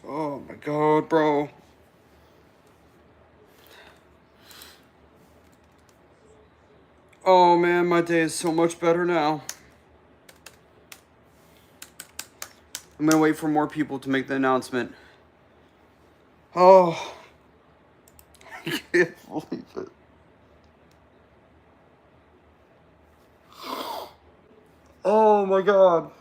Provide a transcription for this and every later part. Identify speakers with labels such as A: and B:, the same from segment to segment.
A: Oh my god, bro. Oh man, my day is so much better now. I'm gonna wait for more people to make the announcement. Oh, I can't believe it. Oh my god.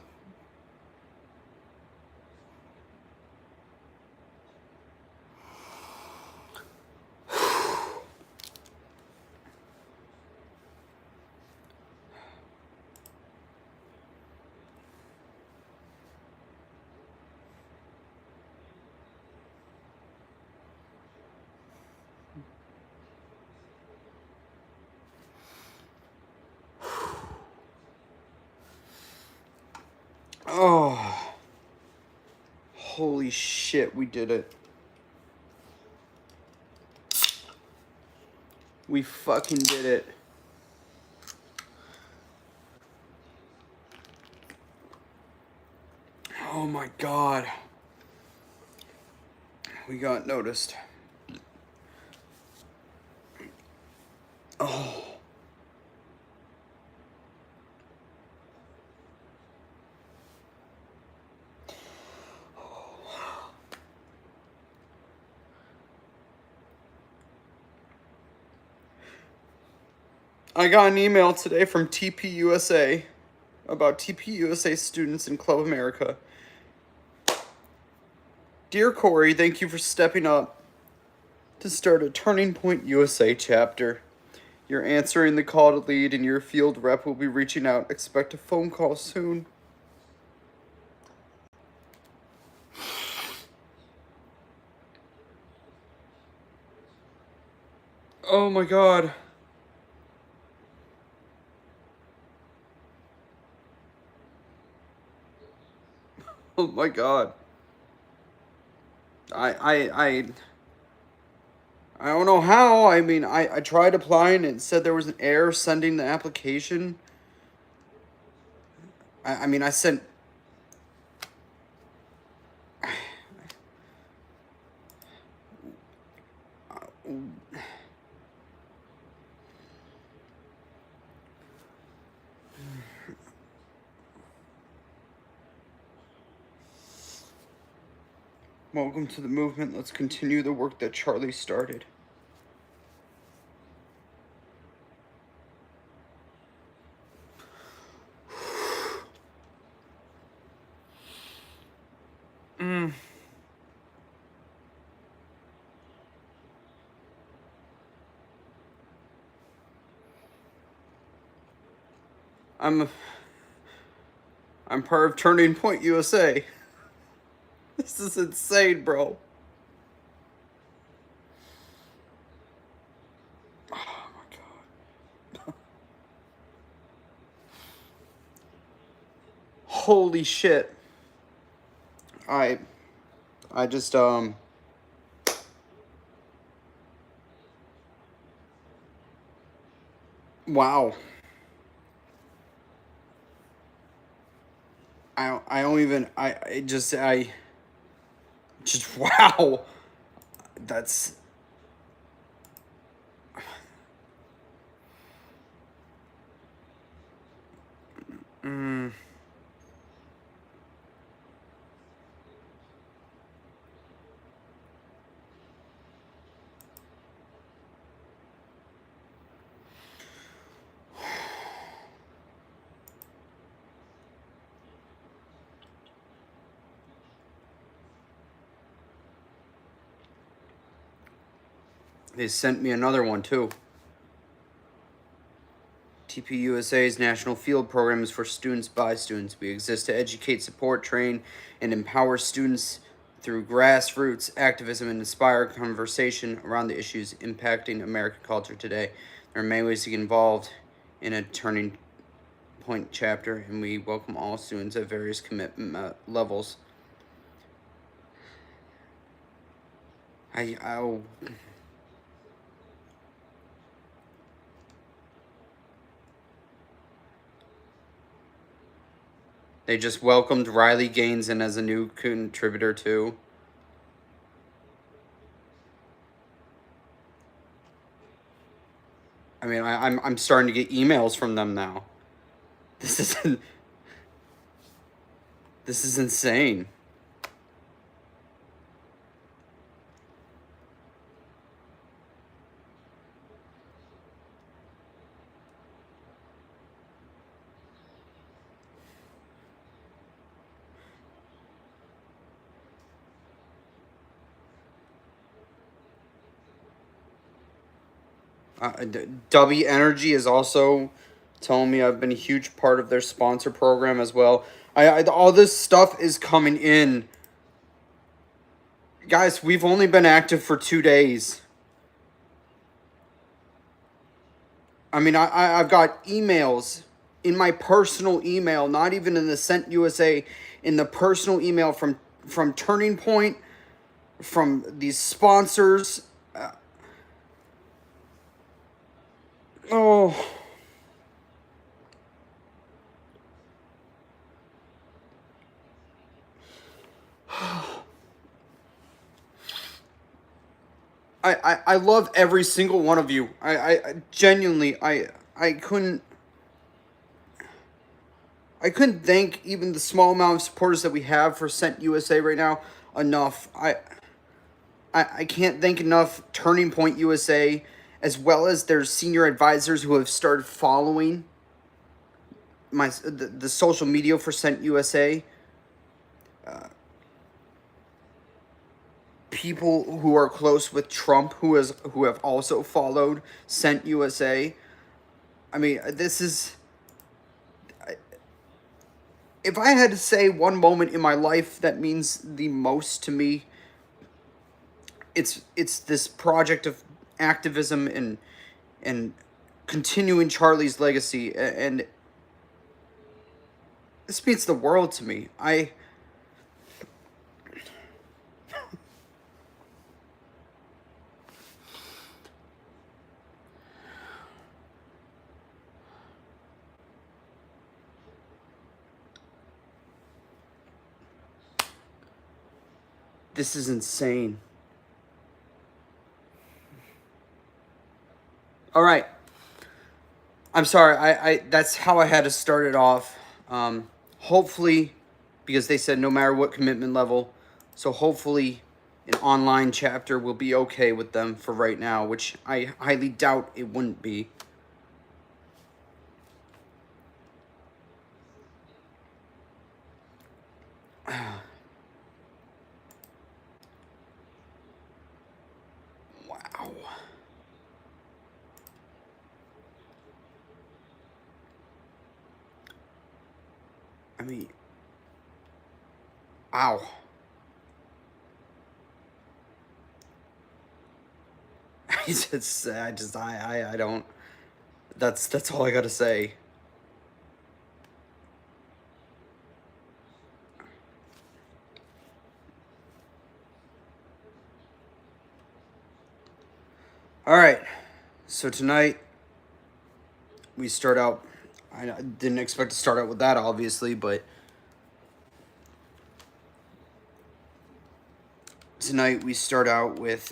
A: Oh, holy shit, we did it. We fucking did it. Oh my god. We got noticed. Oh. I got an email today from TPUSA about TPUSA students in Club America. Dear Corey, thank you for stepping up to start a Turning Point USA chapter. You're answering the call to lead, and your field rep will be reaching out. Expect a phone call soon. Oh my god. Oh my god. I don't know how. I mean, I tried applying and it said there was an error sending the application. I mean, I sent. Welcome to the movement. Let's continue the work that Charlie started. I'm part of Turning Point USA. This is insane, bro. Oh my god. Holy shit. I just wow. I don't even I just wow. That's they sent me another one too. TPUSA's National Field Program is for students by students. We exist to educate, support, train, and empower students through grassroots activism and inspire conversation around the issues impacting American culture today. There are many ways to get involved in a Turning Point chapter, and we welcome all students at various commitment levels. I'll They just welcomed Riley Gaines in as a new contributor too. I mean, I'm starting to get emails from them now. This is this is insane. W Energy is also telling me I've been a huge part of their sponsor program as well. All this stuff is coming in. Guys, we've only been active for 2 days. I mean, I've got emails in my personal email, not even in the Sent USA, in the personal email from Turning Point, from these sponsors. Oh. I love every single one of you. I genuinely I couldn't thank even the small amount of supporters that we have for Sent USA right now enough. I can't thank enough Turning Point USA, as well as their senior advisors who have started following the social media for Sent USA. People who are close with Trump who have also followed Sent USA. I mean, this is, if I had to say one moment in my life that means the most to me, it's this project of activism and continuing Charlie's legacy, and this means the world to me. This is insane. All right. I'm sorry. I that's how I had to start it off. Hopefully, because they said no matter what commitment level, so hopefully an online chapter will be okay with them for right now, which I highly doubt it wouldn't be. Wow. I mean, wow. I don't. That's all I gotta say. All right. So tonight we start out. I didn't expect to start out with that, obviously, but tonight we start out with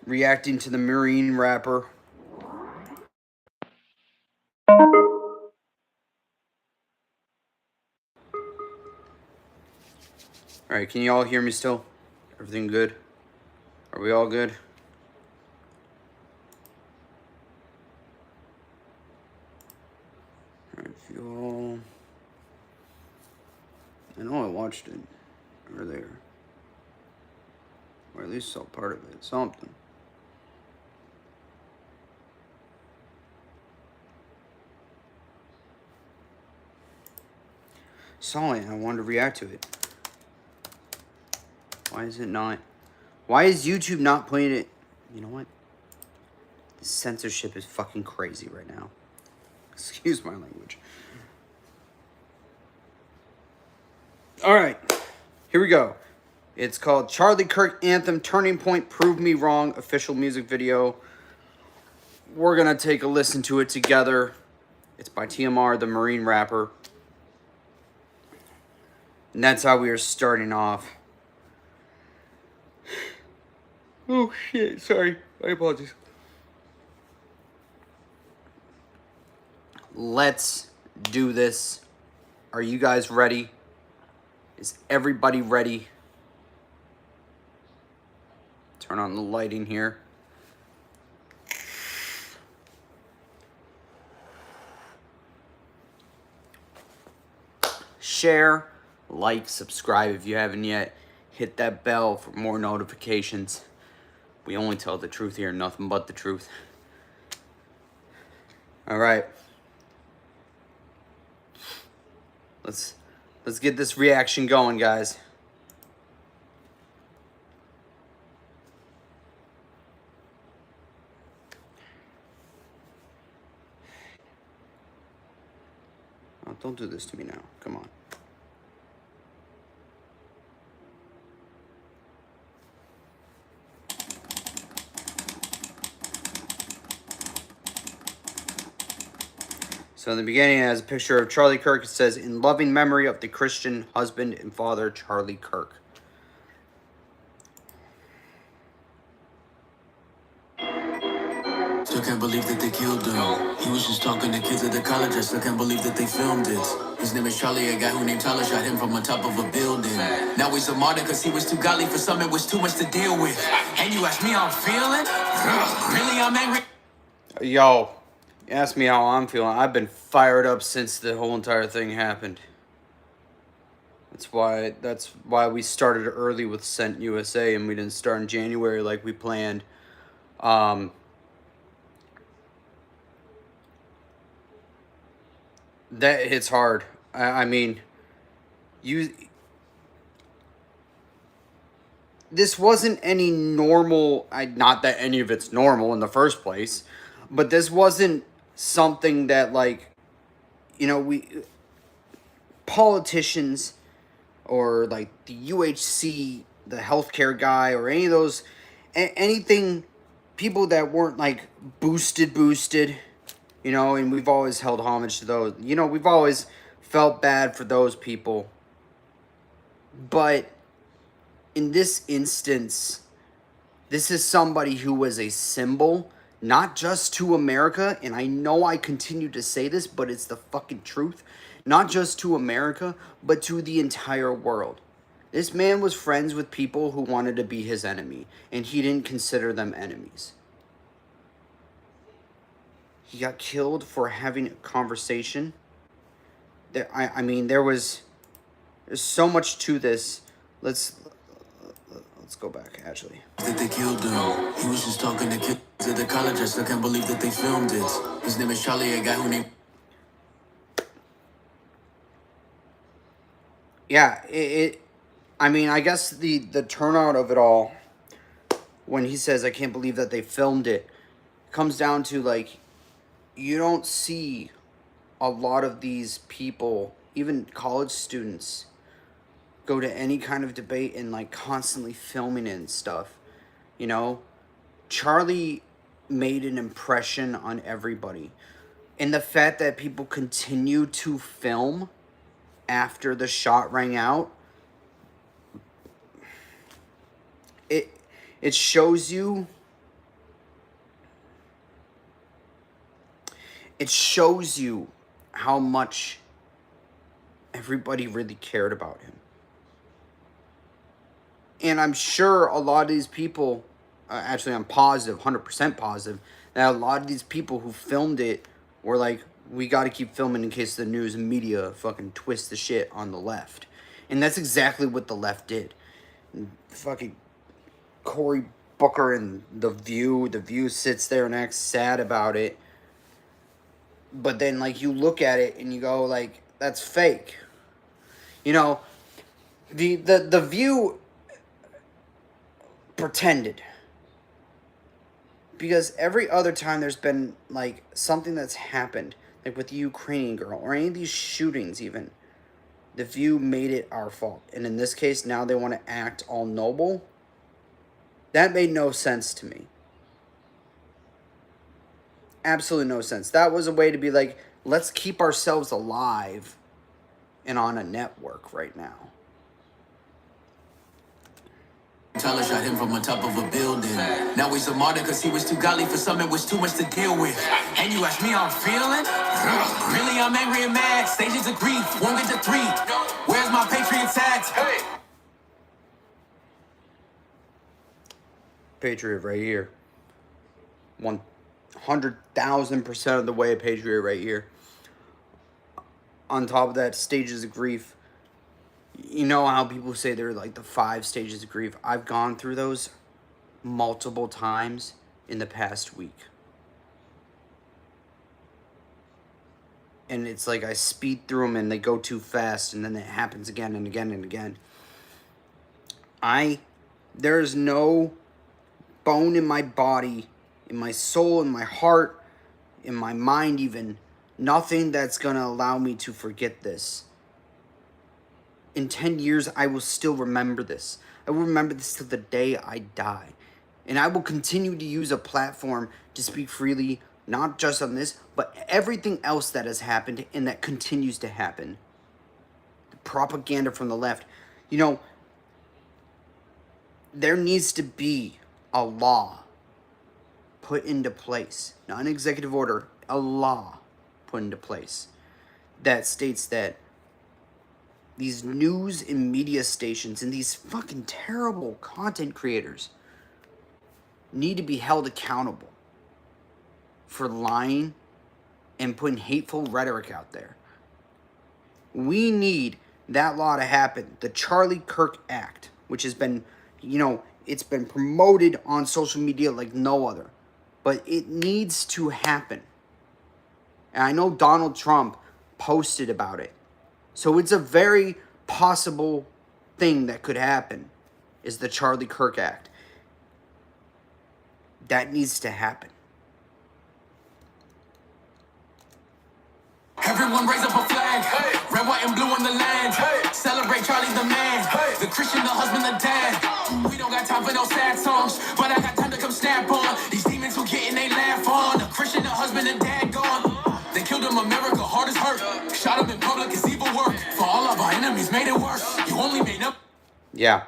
A: reacting to the Marine rapper. All right, can you all hear me still? Everything good? Are we all good? All right, if you all... I know I watched it earlier. Or at least saw part of it. Something. Saw it and I wanted to react to it. Why is it not? Why is YouTube not playing it? You know what? The censorship is fucking crazy right now. Excuse my language. All right. Here we go. It's called Charlie Kirk Anthem Turning Point Prove Me Wrong official music video. We're going to take a listen to it together. It's by TMR, the Marine rapper. And that's how we are starting off. Oh shit, sorry. My apologies. Let's do this. Are you guys ready? Is everybody ready? Turn on the lighting here. Share, like, subscribe if you haven't yet. Hit that bell for more notifications. We only tell the truth here, nothing but the truth. All right. Let's get this reaction going, guys. Oh, don't do this to me now. Come on. So in the beginning, it has a picture of Charlie Kirk. It says, "In loving memory of the Christian husband and father, Charlie Kirk."
B: Still can't believe that they killed him. He was just talking to kids at the college. I still can't believe that they filmed it. His name is Charlie, a guy who named Tyler shot him from on top of a building. Now he's a martyr because he was too godly for some. It was too much to deal with. And you ask me how I'm feeling? Really, I'm angry.
A: Yo, you ask me how I'm feeling. I've been fired up since the whole entire thing happened. That's why we started early with Sent USA and we didn't start in January like we planned. That hits hard. I mean, this wasn't any normal. Not that any of it's normal in the first place, but this wasn't something that, like, we politicians or like the UHC, the healthcare guy, or any of those, anything, people that weren't like boosted, and we've always held homage to those. We've always felt bad for those people. But in this instance, this is somebody who was a symbol, not just to America, and I know I continue to say this, but it's the fucking truth. Not just to America, but to the entire world. This man was friends with people who wanted to be his enemy, and he didn't consider them enemies. He got killed for having a conversation. There's so much to this. Let's go back, actually.
B: That they killed him. He was just talking to kids at the college. I still can't believe that they filmed it. His name is Charlie, a guy who named...
A: Yeah, I guess the turnout of it all, when he says, "I can't believe that they filmed it," comes down to, like, you don't see a lot of these people, even college students, go to any kind of debate and, like, constantly filming it and stuff. Charlie made an impression on everybody. And the fact that people continue to film after the shot rang out, it shows you how much everybody really cared about him. And I'm sure a lot of these people, actually I'm positive, 100% positive, that a lot of these people who filmed it were like, we got to keep filming in case the news and media fucking twist the shit on the left. And that's exactly what the left did. And fucking Cory Booker and The View sits there and acts sad about it. But then, like, you look at it and you go, like, that's fake. The View pretended. Because every other time there's been, like, something that's happened, like with the Ukrainian girl, or any of these shootings even, The View made it our fault. And in this case, now they want to act all noble. That made no sense to me. Absolutely no sense. That was a way to be like, let's keep ourselves alive and on a network right now.
B: Tyler shot him from on top of a building. Now he's a martyr cause he was too godly for something was too much to deal with. And you ask me how I'm feeling? Really, I'm angry and mad. Stages of grief, won't get to 3. Where's my Patriots at?
A: Patriot right here. 100,000% of the way a patriot right here. On top of that, stages of grief. You know how people say they're like the 5 stages of grief? I've gone through those multiple times in the past week. And it's like I speed through them and they go too fast, and then it happens again and again and again. There is no bone in my body, in my soul, in my heart, in my mind even, nothing that's going to allow me to forget this. In 10 years, I will still remember this. I will remember this till the day I die. And I will continue to use a platform to speak freely, not just on this, but everything else that has happened and that continues to happen. The propaganda from the left. You know, there needs to be a law put into place. Not an executive order, a law put into place that states that these news and media stations and these fucking terrible content creators need to be held accountable for lying and putting hateful rhetoric out there. We need that law to happen. The Charlie Kirk Act, which has been, it's been promoted on social media like no other. But it needs to happen. And I know Donald Trump posted about it. So it's a very possible thing that could happen, is the Charlie Kirk Act. That needs to happen.
B: Everyone raise up a flag, red, white, and blue on the land. Celebrate Charlie the man, the Christian, the husband, the dad. We don't got time for no sad songs, but I got time to come snap on these demons who getting they laugh on. The Christian, the husband, and dad gone. They killed him, America, heart is hurt. Shot him in public, it's evil work. For all of our enemies, made it worse. You only made up.
A: Yeah.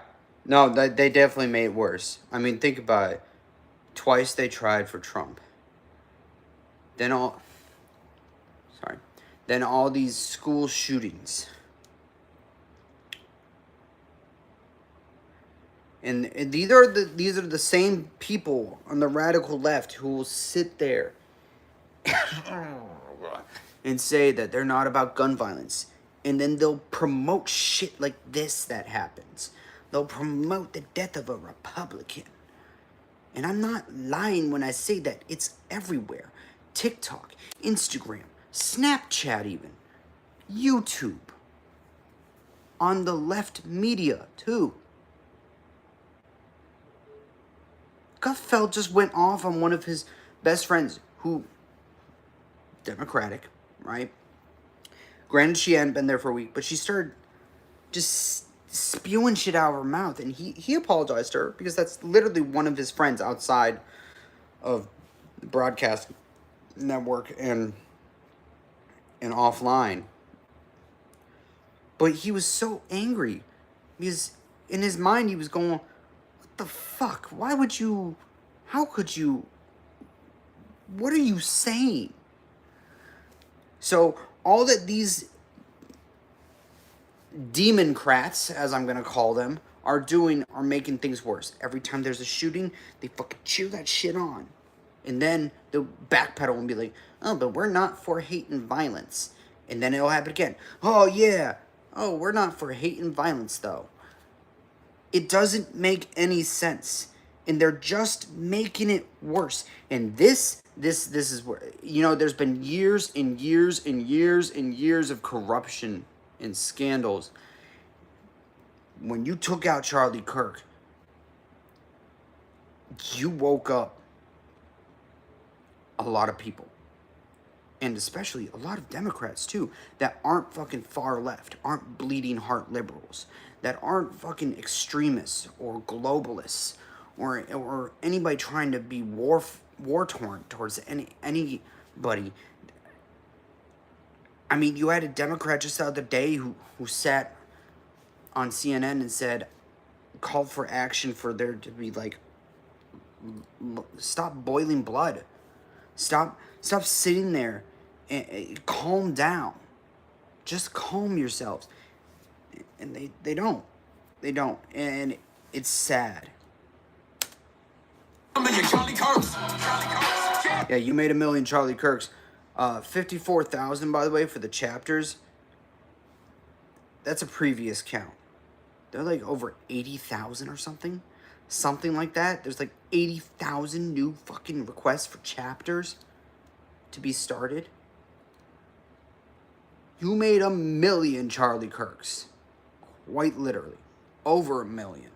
A: No, they definitely made it worse. I mean, think about it. Twice they tried for Trump. Then all these school shootings. And these are the same people on the radical left who will sit there and say that they're not about gun violence. And then they'll promote shit like this that happens. They'll promote the death of a Republican. And I'm not lying when I say that. It's everywhere. TikTok, Instagram, Snapchat even, YouTube, on the left media too. Gutfeld just went off on one of his best friends who, Democratic, right? Granted, she hadn't been there for a week, but she started just spewing shit out of her mouth, and he apologized to her because that's literally one of his friends outside of the broadcast network and offline. But he was so angry because in his mind he was going, what the fuck? Why would you? How could you? What are you saying? So all that these democrats, as I'm going to call them, are doing are making things worse. Every time there's a shooting, they fucking cheer that shit on. And then they'll backpedal and be like, oh, but we're not for hate and violence. And then it'll happen again. Oh, yeah. Oh, we're not for hate and violence, though. It doesn't make any sense. And they're just making it worse. And this is where, there's been years and years and years and years of corruption and scandals. When you took out Charlie Kirk, you woke up a lot of people, and especially a lot of Democrats too, that aren't fucking far left, aren't bleeding heart liberals, that aren't fucking extremists or globalists or anybody trying to be war torn towards anybody. I mean, you had a Democrat just the other day who sat on CNN and said called for action for there to be like, stop boiling blood. Stop sitting there and calm down. Just calm yourselves. And they don't. They don't. And it's sad. Yeah, you made 1 million Charlie Kirks. 54,000, by the way, for the chapters. That's a previous count. They're like over 80,000 or something. Something like that. There's like 80,000 new fucking requests for chapters to be started. You made 1 million Charlie Kirks. Quite literally. Over 1 million.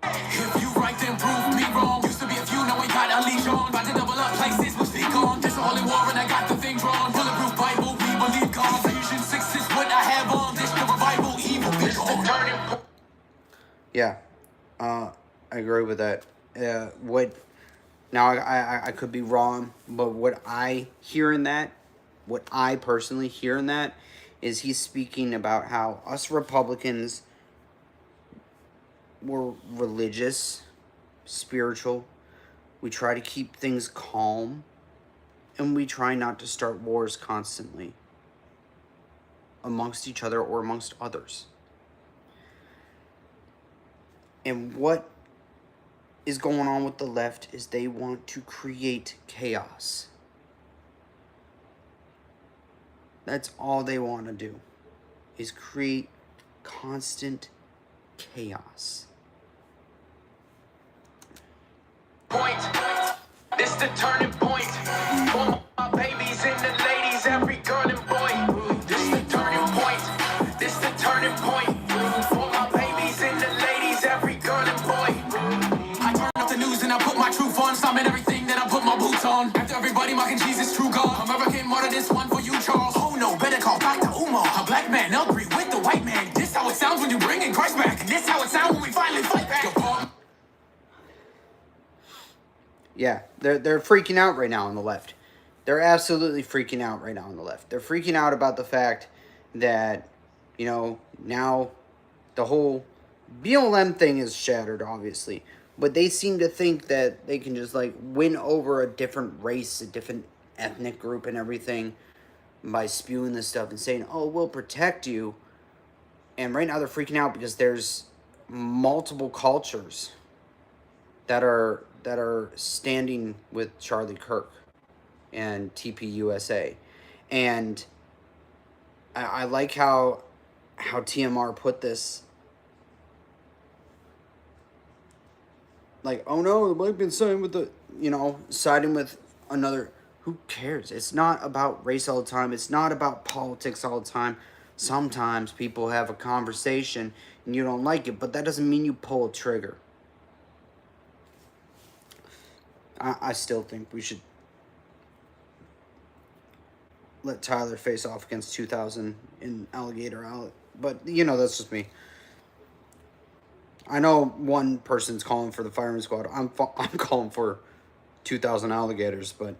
B: If you right, then prove me wrong. Used to be a few, now we got a leash on. About to double up places, which be gone. This holy war, and I got the thing drawn. Bulletproof Bible, we believe God. Ephesians 6 is what I have on. This the revival, evil be gone.
A: Yeah, I agree with that. What? Now I could be wrong, but what I hear in that, what I personally hear in that, is he's speaking about how us Republicans were religious, spiritual. We try to keep things calm, and we try not to start wars constantly amongst each other or amongst others. And what is going on with the left is they want to create chaos. That's all they want to do, is create constant chaos.
B: Point. This the turning point. For my babies and the ladies, every girl and boy. This the turning point. This the turning point. For my babies and the ladies, every girl and boy. I turn up the news and I put my truth on. Stomping everything that I put my boots on. After everybody mocking Jesus, true God. American martyr, this one for you, Charles. Oh no, better call Dr. Umar. A black man agree with the white man. This how it sounds when you bring in Christ back. This how it sounds when we finally fight back.
A: Yeah, they're freaking out right now on the left. They're absolutely freaking out right now on the left. They're freaking out about the fact that, you know, now the whole BLM thing is shattered, obviously. But they seem to think that they can just, like, win over a different race, a different ethnic group and everything by spewing this stuff and saying, oh, we'll protect you. And right now they're freaking out because there's multiple cultures that are standing with Charlie Kirk and TPUSA. And I like how TMR put this. Like, oh no, the black man's siding with siding with another. Who cares? It's not about race all the time. It's not about politics all the time. Sometimes people have a conversation and you don't like it, but that doesn't mean you pull a trigger. I still think we should let Tyler face off against 2,000 in Alligator Alley. But, that's just me. I know one person's calling for the firing squad. I'm calling for 2,000 alligators, but...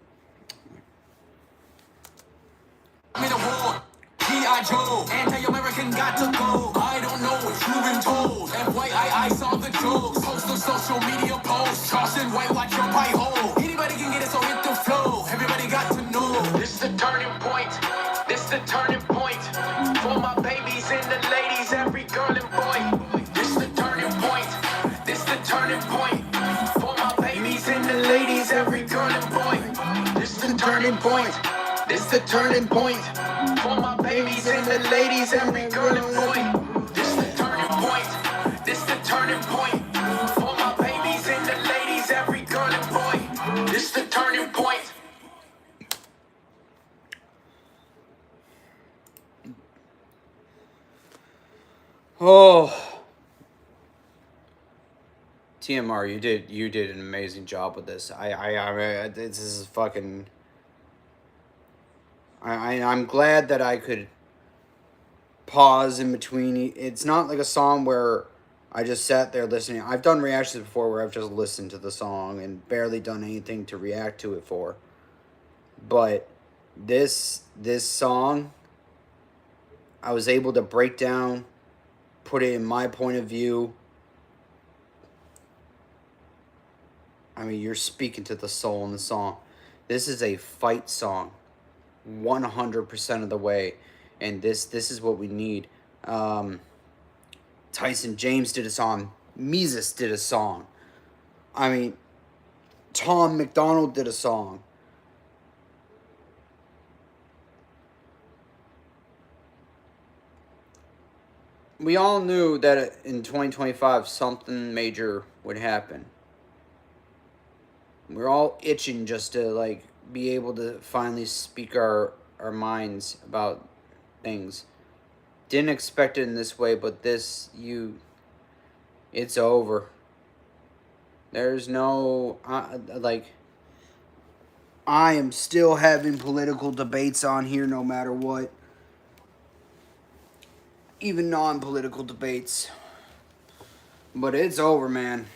B: G.I. Joe, anti-American got to go. I don't know what you've been told. FYI, I saw the jokes. Post the social media posts. Charleston White, watch your pie hole. Anybody can get it, so hit the flow. Everybody got to know. This the turning point. This the turning point. For my babies and the ladies, every girl and boy. This the turning point. This the turning point. For my babies and the ladies, every girl and boy. This the turning point. This the turning point. For my babies and the ladies, every girl and boy. This the turning point. This the turning point. For my babies and the ladies, every girl and boy. This the turning point.
A: Oh, TMR, you did an amazing job with this. This is fucking. I'm glad that I could pause in between. It's not like a song where I just sat there listening. I've done reactions before where I've just listened to the song and barely done anything to react to it for. But this song, I was able to break down put it in my point of view, I mean, you're speaking to the soul in the song. This is a fight song, 100% of the way, and this is what we need. Tyson James did a song. Mises did a song. I mean, Tom McDonald did a song. We all knew that in 2025 something major would happen. We're all itching just to like be able to finally speak our minds about things. Didn't expect it in this way, but it's over. There's no like I am still having political debates on here no matter what. Even non-political debates. But it's over, man.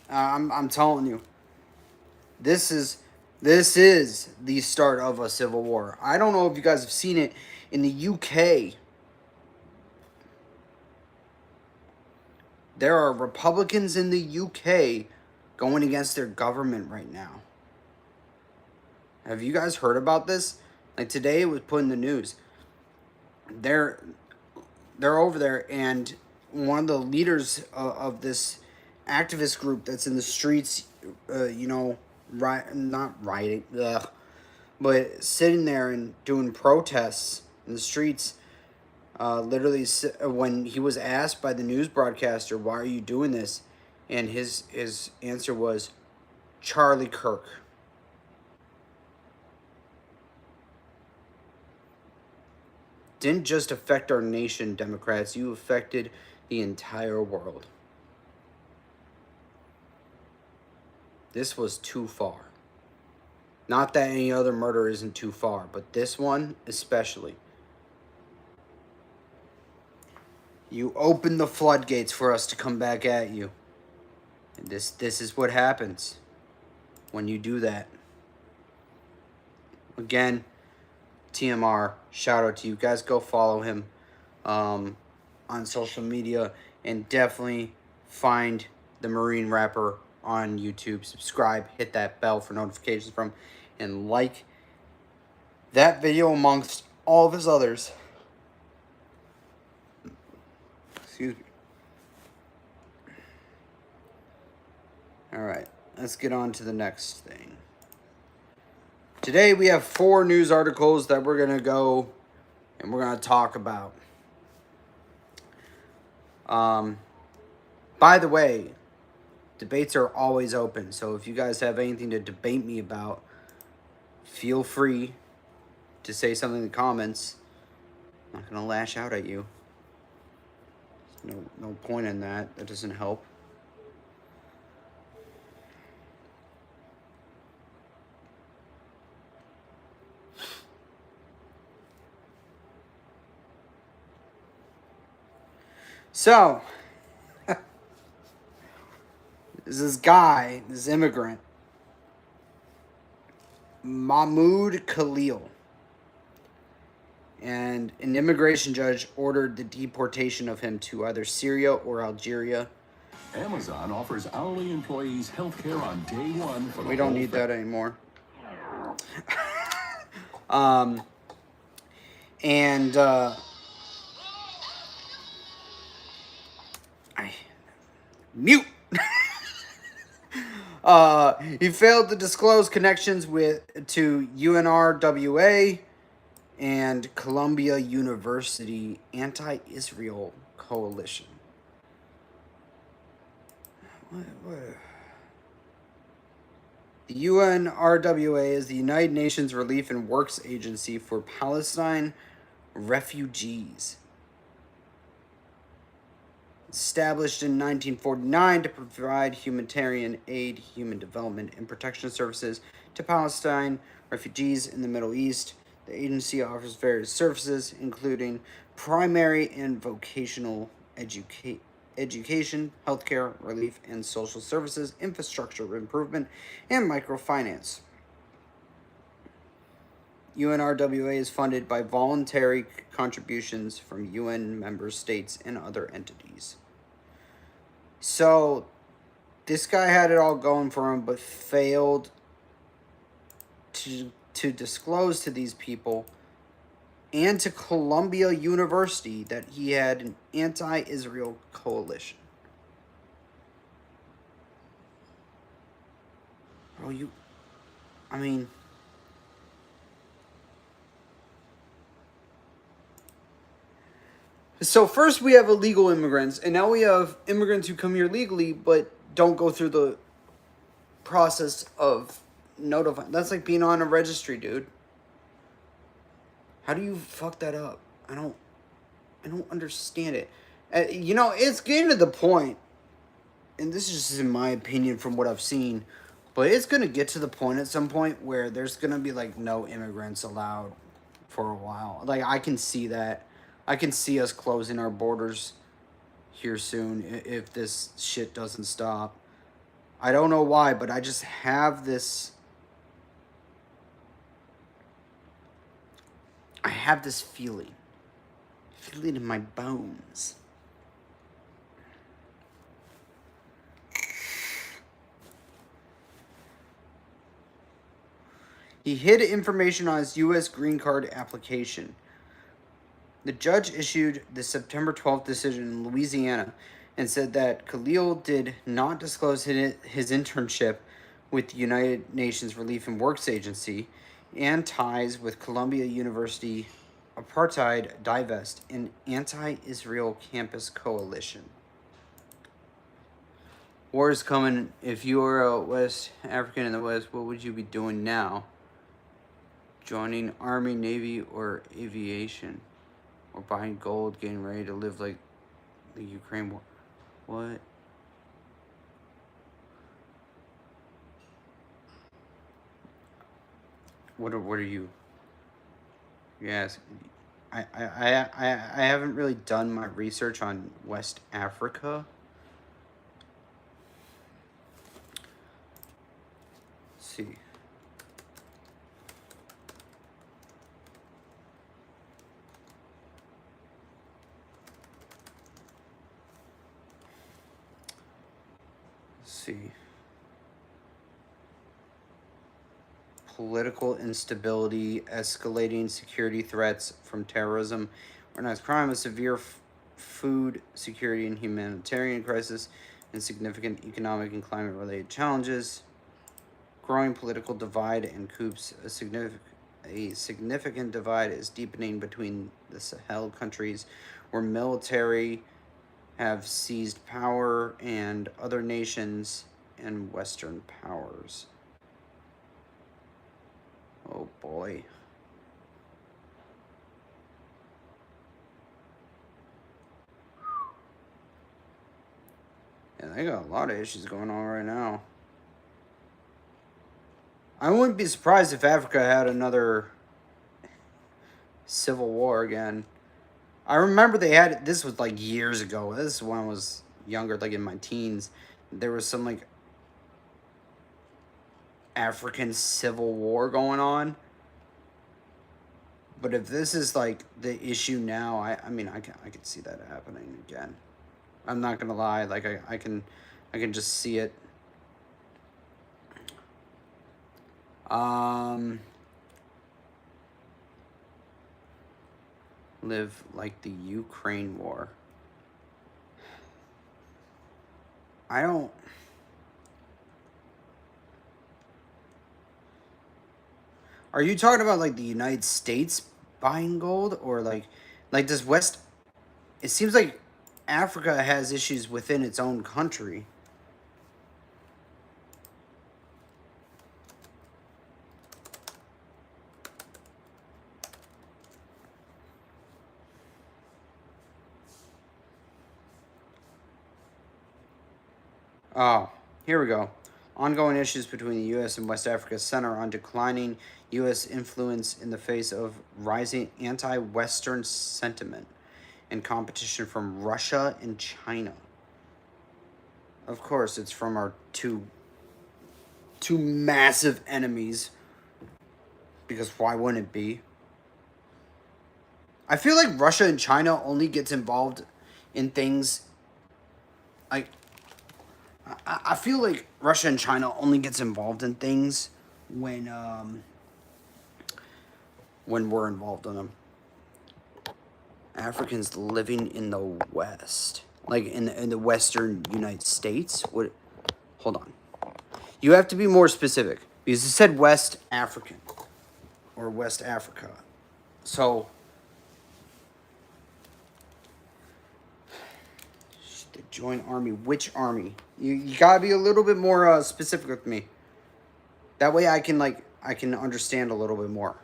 A: I'm telling you. This is the start of a civil war. I don't know if you guys have seen it in the UK. There are Republicans in the UK going against their government right now. Have you guys heard about this? Like today it was put in the news. They're over there, and one of the leaders of this activist group that's in the streets, not rioting, but sitting there and doing protests in the streets. Literally, when he was asked by the news broadcaster, "Why are you doing this?" and his answer was, "Charlie Kirk." Didn't just affect our nation, Democrats. You affected the entire world. This was too far. Not that any other murder isn't too far, but this one especially. You opened the floodgates for us to come back at you. And this is what happens when you do that. Again, TMR, shout out to you guys. Go follow him on social media, and definitely find the Marine Rapper on YouTube. Subscribe, hit that bell for notifications from, and like that video amongst all of his others. Excuse me. Alright, let's get on to the next thing. Today we have 4 news articles that we're going to go and we're going to talk about. By the way, debates are always open, so if you guys have anything to debate me about, feel free to say something in the comments. I'm not going to lash out at you. There's no point in that. That doesn't help. So, this guy, this immigrant, Mahmoud Khalil, and an immigration judge ordered the deportation of him to either Syria or Algeria.
C: Amazon offers hourly employees health care on day one.
A: We don't need that anymore. Mute. He failed to disclose connections to UNRWA and Columbia University anti-Israel coalition. What? The UNRWA is the United Nations Relief and Works Agency for Palestine refugees. Established in 1949 to provide humanitarian aid, human development, and protection services to Palestine refugees in the Middle East, the agency offers various services, including primary and vocational education, healthcare, relief and social services, infrastructure improvement, and microfinance. UNRWA is funded by voluntary contributions from UN member states and other entities. So, this guy had it all going for him, but failed to disclose to these people and to Columbia University that he had an anti-Israel coalition. Bro, I mean... So first we have illegal immigrants, and now we have immigrants who come here legally but don't go through the process of notifying. That's like being on a registry, dude. How do you fuck that up? I don't understand it. It's getting to the point, and this is just in my opinion from what I've seen, but it's gonna get to the point at some point where there's gonna be like no immigrants allowed for a while. Like, I can see that. I can see us closing our borders here soon if this shit doesn't stop. I don't know why, but I just have this... I have this feeling. Feel it in my bones. He hid information on his U.S. green card application. The judge issued the September 12th decision in Louisiana and said that Khalil did not disclose his internship with the United Nations Relief and Works Agency and ties with Columbia University Apartheid Divest, an anti-Israel campus coalition. War is coming. If you are a West African in the West, what would you be doing now? Joining Army, Navy, or aviation? Or buying gold, getting ready to live like the Ukraine war? What? What are you? Yes. I haven't really done my research on West Africa. Let's see. See. Political instability, escalating security threats from terrorism, organized crime, a severe food security and humanitarian crisis, and significant economic and climate-related challenges, growing political divide and coups. A significant divide is deepening between the Sahel countries, where military have seized power, and other nations and Western powers. Oh boy. Yeah, they got a lot of issues going on right now. I wouldn't be surprised if Africa had another civil war again. I remember they had, this was like years ago. This is when I was younger, like in my teens. There was some like African civil war going on. But if this is like the issue now, I mean I could see that happening again. I'm not gonna lie, like I can just see it. Live like the Ukraine war. I don't... Are you talking about like the United States buying gold, or like does West... It seems like Africa has issues within its own country. Oh, here we go. Ongoing issues between the U.S. and West Africa center on declining U.S. influence in the face of rising anti-Western sentiment and competition from Russia and China. Of course, it's from our two massive enemies. because why wouldn't it be? I feel like Russia and China only gets involved in things like I feel like Russia and China only gets involved in things when we're involved in them. Africans living in the West, like in the Western United States. What? Hold on. You have to be more specific because it said West African or West Africa. So the joint army. Which army? You gotta be a little bit more specific with me. That way I can understand a little bit more.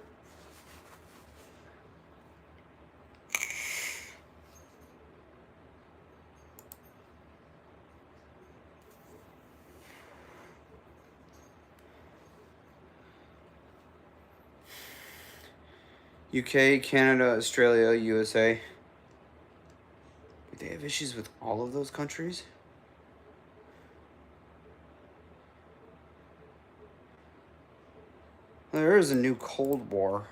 A: UK, Canada, Australia, USA. Do they have issues with all of those countries? There is a new Cold War.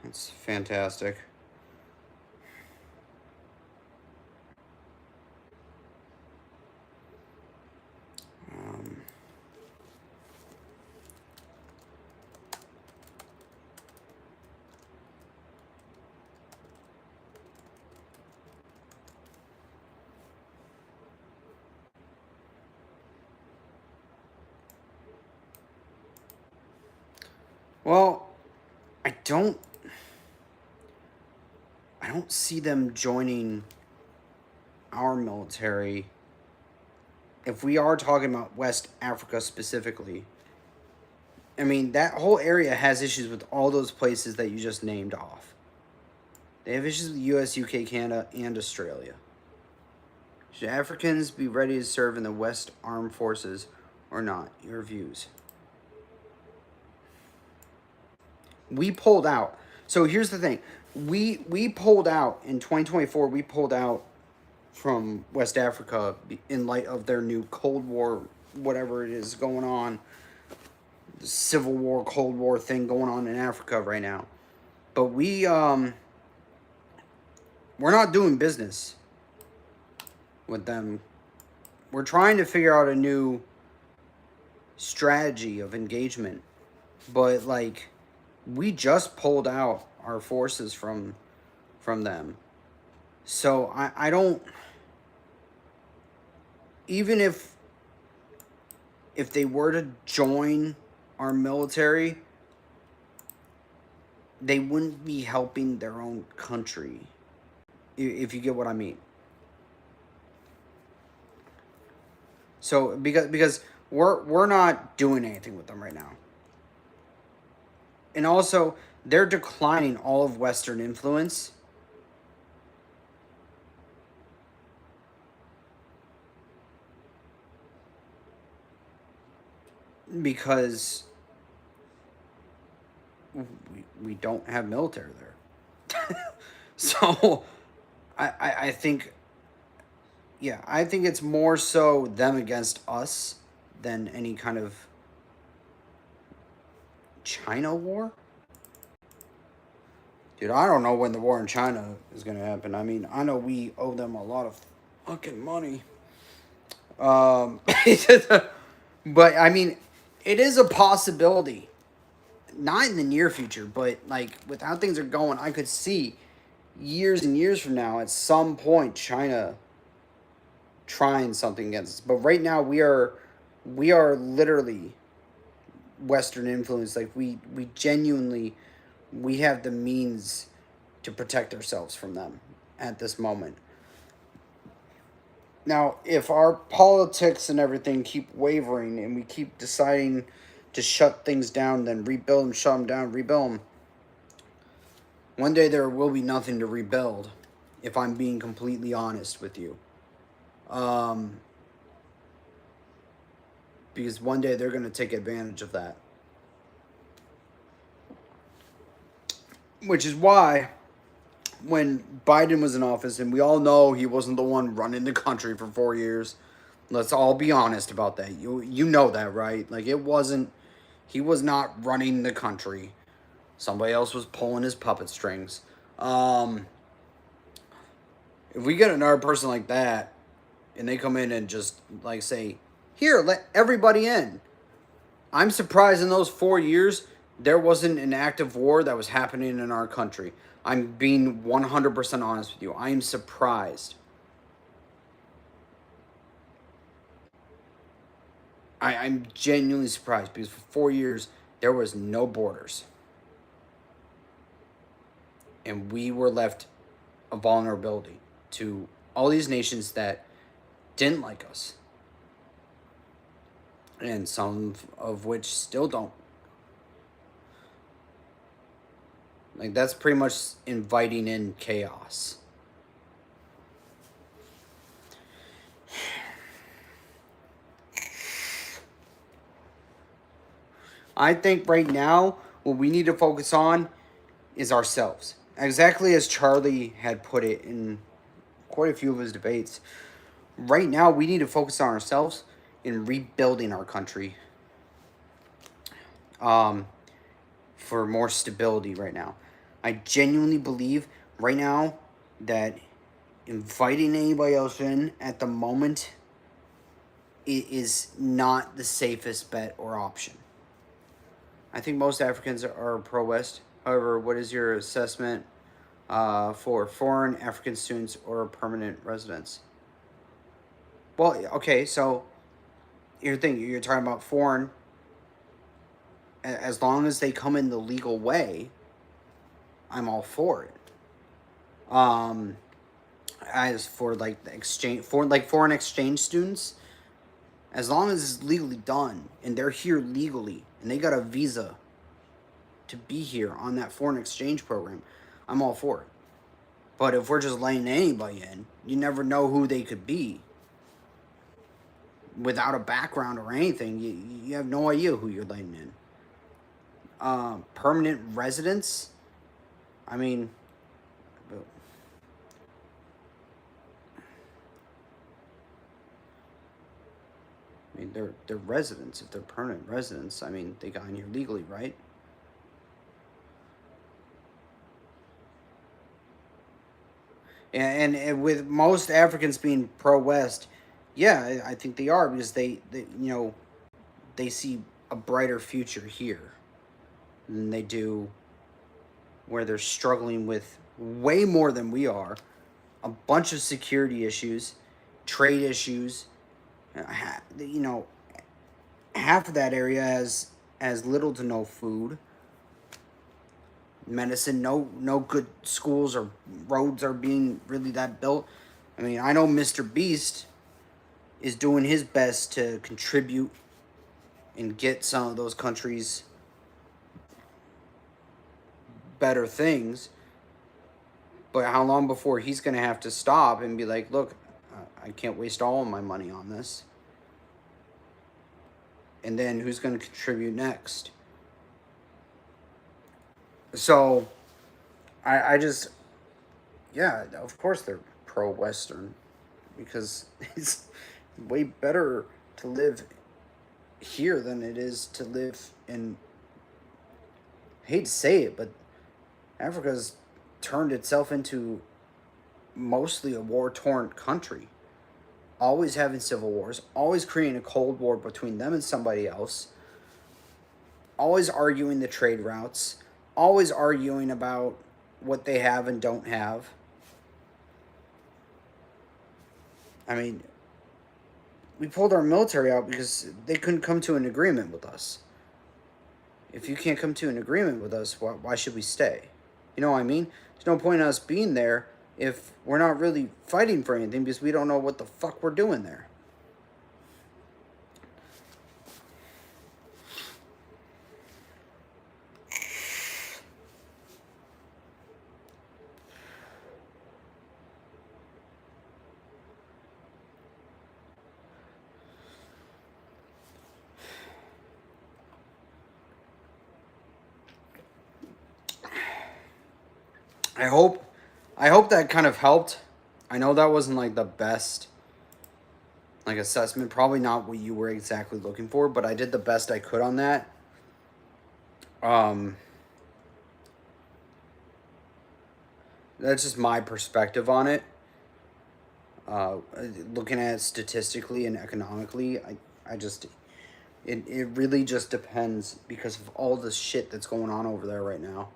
A: That's fantastic. Well, I don't see them joining our military. If we are talking about West Africa specifically, I mean, that whole area has issues with all those places that you just named off. They have issues with US, UK, Canada, and Australia. Should Africans be ready to serve in the West Armed Forces or not? Your views. We pulled out. So here's the thing. We pulled out in 2024. We pulled out from West Africa in light of their new Cold War, whatever it is going on, the Civil War, Cold War thing going on in Africa right now. But we're not doing business with them. We're trying to figure out a new strategy of engagement. But like, we just pulled out our forces from them. So I don't, even if they were to join our military, they wouldn't be helping their own country, if you get what I mean. So because we're not doing anything with them right now. And also, they're declining all of Western influence. Because we don't have military there. So, I think, yeah, I think it's more so them against us than any kind of China war? Dude, I don't know when the war in China is going to happen. I mean, I know we owe them a lot of fucking money. But, I mean, it is a possibility. Not in the near future, but, like, with how things are going, I could see years and years from now, at some point, China trying something against us. But right now, we are literally Western influence. Like, we genuinely, we have the means to protect ourselves from them at this moment. Now, if our politics and everything keep wavering and we keep deciding to shut things down, then rebuild them, shut them down, rebuild them, one day there will be nothing to rebuild, if I'm being completely honest with you. Because one day they're going to take advantage of that. Which is why, when Biden was in office, and we all know he wasn't the one running the country for 4 years, let's all be honest about that. You know that, right? Like, it wasn't He was not running the country. Somebody else was pulling his puppet strings. If we get another person like that, and they come in and just like say, "Here, let everybody in," I'm surprised in those 4 years there wasn't an active war that was happening in our country. I'm being 100% honest with you. I am surprised. I'm genuinely surprised because for 4 years there was no borders. And we were left a vulnerability to all these nations that didn't like us. And some of which still don't. Like, that's pretty much inviting in chaos. I think right now, what we need to focus on is ourselves. Exactly as Charlie had put it in quite a few of his debates. Right now, we need to focus on ourselves in rebuilding our country for more stability right now. I genuinely believe right now that inviting anybody else in at the moment is not the safest bet or option. I think most Africans are pro-West. However, what is your assessment for foreign African students or permanent residents? Well, okay, so you're talking about foreign. As long as they come in the legal way, I'm all for it. As for like the exchange, for like foreign exchange students, as long as it's legally done and they're here legally and they got a visa to be here on that foreign exchange program, I'm all for it. But if we're just letting anybody in, you never know who they could be. Without a background or anything, you have no idea who you're letting in. Permanent residents, I mean, they're residents. If they're permanent residents, I mean, they got in here legally, right? And with most Africans being pro-West, yeah, I think they are because they see a brighter future here than they do where they're struggling with way more than we are, a bunch of security issues, trade issues. Half of that area has little to no food, medicine, no good schools or roads are being really that built. I mean, I know Mr. Beast is doing his best to contribute and get some of those countries better things. But how long before he's going to have to stop and be like, look, I can't waste all of my money on this. And then who's going to contribute next? So, I just, yeah, of course they're pro-Western because it's way better to live here than it is to live in, I hate to say it, but Africa's turned itself into mostly a war-torn country. Always having civil wars, always creating a cold war between them and somebody else, always arguing the trade routes, always arguing about what they have and don't have. I mean, we pulled our military out because they couldn't come to an agreement with us. If you can't come to an agreement with us, why should we stay? You know what I mean? There's no point in us being there if we're not really fighting for anything because we don't know what the fuck we're doing there. I hope that kind of helped. I know that wasn't like the best like assessment, probably not what you were exactly looking for, but I did the best I could on that. That's just my perspective on it. Looking at it statistically and economically, I just it really just depends because of all the shit that's going on over there right now.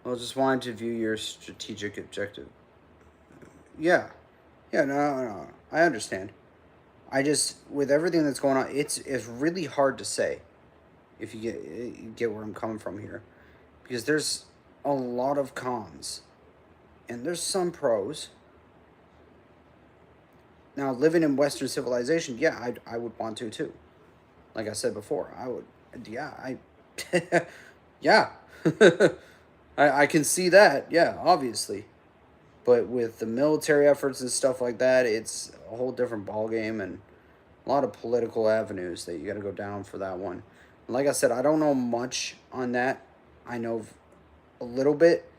A: I just wanted to view your strategic objective. Yeah, yeah, no, I understand. I just with everything that's going on, it's really hard to say if you get where I'm coming from here, because there's a lot of cons and there's some pros. Now, living in Western civilization, yeah, I would want to too. Like I said before, I would, yeah, yeah, I can see that, yeah, obviously. But with the military efforts and stuff like that, it's a whole different ballgame and a lot of political avenues that you got to go down for that one. Like I said, I don't know much on that. I know a little bit.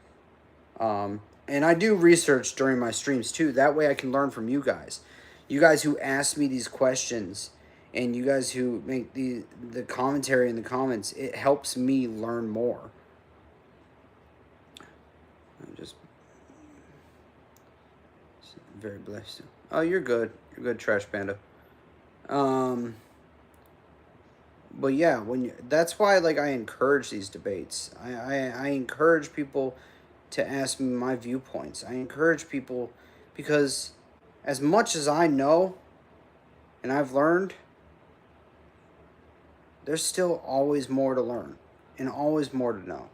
A: And I do research during my streams too. That way I can learn from you guys. You guys who ask me these questions and you guys who make the commentary in the comments, it helps me learn more. I'm just very blessed. Oh, you're good. You're good, Trash Panda. But yeah, that's why like I encourage these debates. I encourage people to ask me my viewpoints. I encourage people because as much as I know and I've learned, there's still always more to learn and always more to know.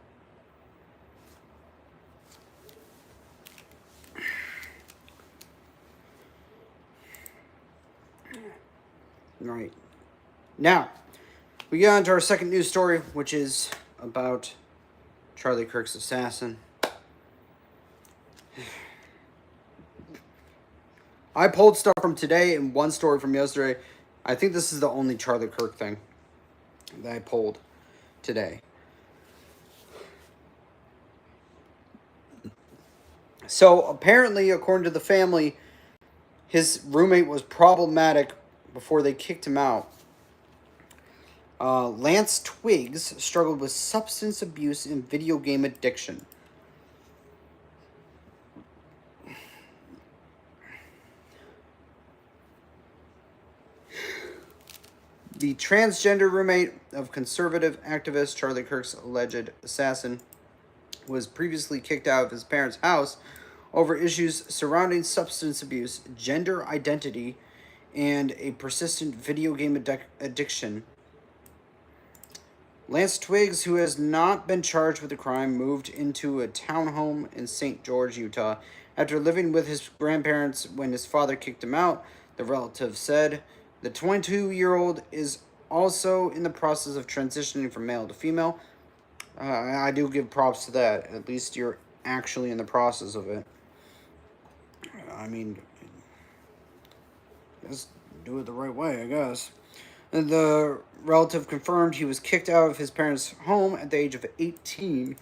A: Right. Now, we get on to our second news story, which is about Charlie Kirk's assassin. I pulled stuff from today and one story from yesterday. I think this is the only Charlie Kirk thing that I pulled today. So apparently, according to the family, his roommate was problematic before they kicked him out. Lance Twiggs struggled with substance abuse and video game addiction. The transgender roommate of conservative activist Charlie Kirk's alleged assassin was previously kicked out of his parents' house over issues surrounding substance abuse, gender identity, and a persistent video game addiction. Lance Twiggs, who has not been charged with the crime, moved into a townhome in St. George, Utah, after living with his grandparents when his father kicked him out, the relative said. The 22-year-old is also in the process of transitioning from male to female. I do give props to that. At least you're actually in the process of it. I mean, just do it the right way, I guess. The relative confirmed he was kicked out of his parents' home at the age of 18.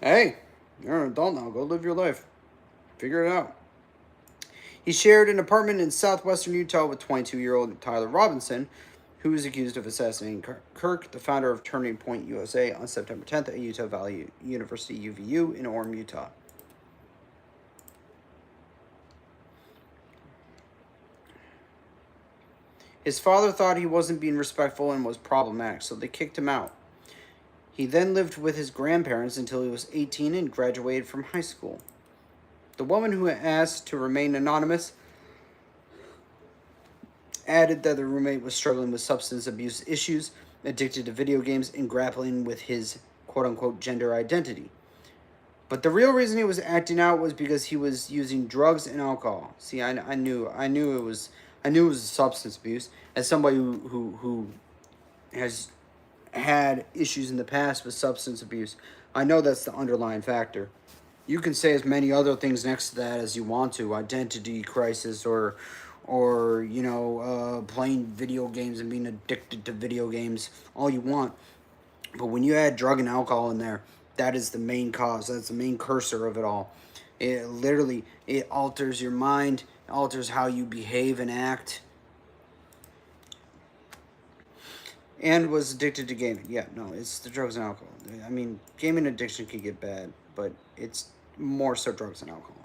A: Hey, you're an adult now. Go live your life. Figure it out. He shared an apartment in southwestern Utah with 22-year-old Tyler Robinson, who was accused of assassinating Kirk, the founder of Turning Point USA, on September 10th at Utah Valley University, UVU, in Orem, Utah. His father thought he wasn't being respectful and was problematic, so they kicked him out. He then lived with his grandparents until he was 18 and graduated from high school. The woman who asked to remain anonymous added that the roommate was struggling with substance abuse issues, addicted to video games, and grappling with his quote-unquote gender identity. But the real reason he was acting out was because he was using drugs and alcohol. See, I knew it was substance abuse. As somebody who has had issues in the past with substance abuse, I know that's the underlying factor. You can say as many other things next to that as you want to, identity crisis or playing video games and being addicted to video games, all you want. But when you add drug and alcohol in there, that is the main cause. That's the main cursor of it all. It alters your mind, alters how you behave and act. And was addicted to gaming. Yeah, no, it's the drugs and alcohol. I mean, gaming addiction can get bad, but it's more so drugs and alcohol.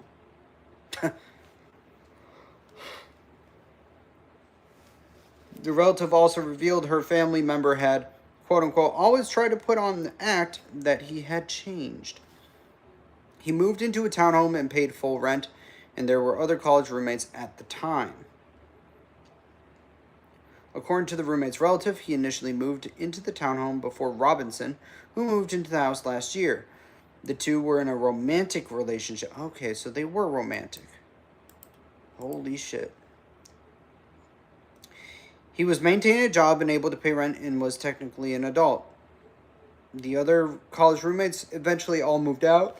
A: The relative also revealed her family member had, quote unquote, always tried to put on the act that he had changed. He moved into a townhome and paid full rent, and there were other college roommates at the time. According to the roommate's relative, he initially moved into the townhome before Robinson, who moved into the house last year. The two were in a romantic relationship. Okay, so they were romantic. Holy shit. He was maintaining a job and able to pay rent and was technically an adult. The other college roommates eventually all moved out,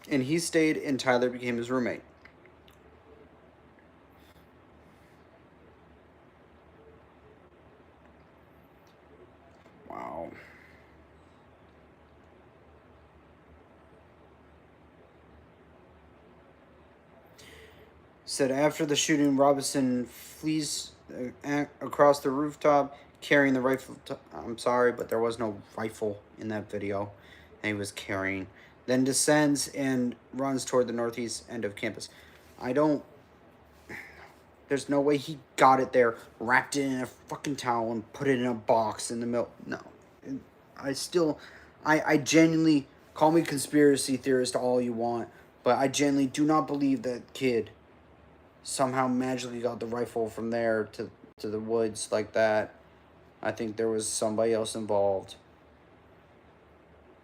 A: and he stayed and Tyler became his roommate. Wow. Said after the shooting, Robinson flees across the rooftop carrying the rifle. I'm sorry, but there was no rifle in that video. And he was carrying. Then descends and runs toward the northeast end of campus. There's no way he got it there, wrapped it in a fucking towel, and put it in a box in the middle. No. I genuinely, call me conspiracy theorist all you want, but I genuinely do not believe that kid somehow magically got the rifle from there to the woods like that. I think there was somebody else involved,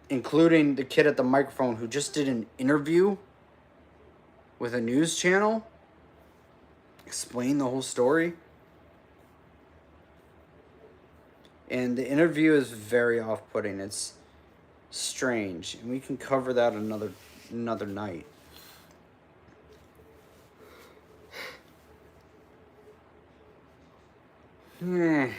A: including the kid at the microphone who just did an interview with a news channel, explain the whole story. And the interview is very off-putting. It's strange, and we can cover that another night. Yeah.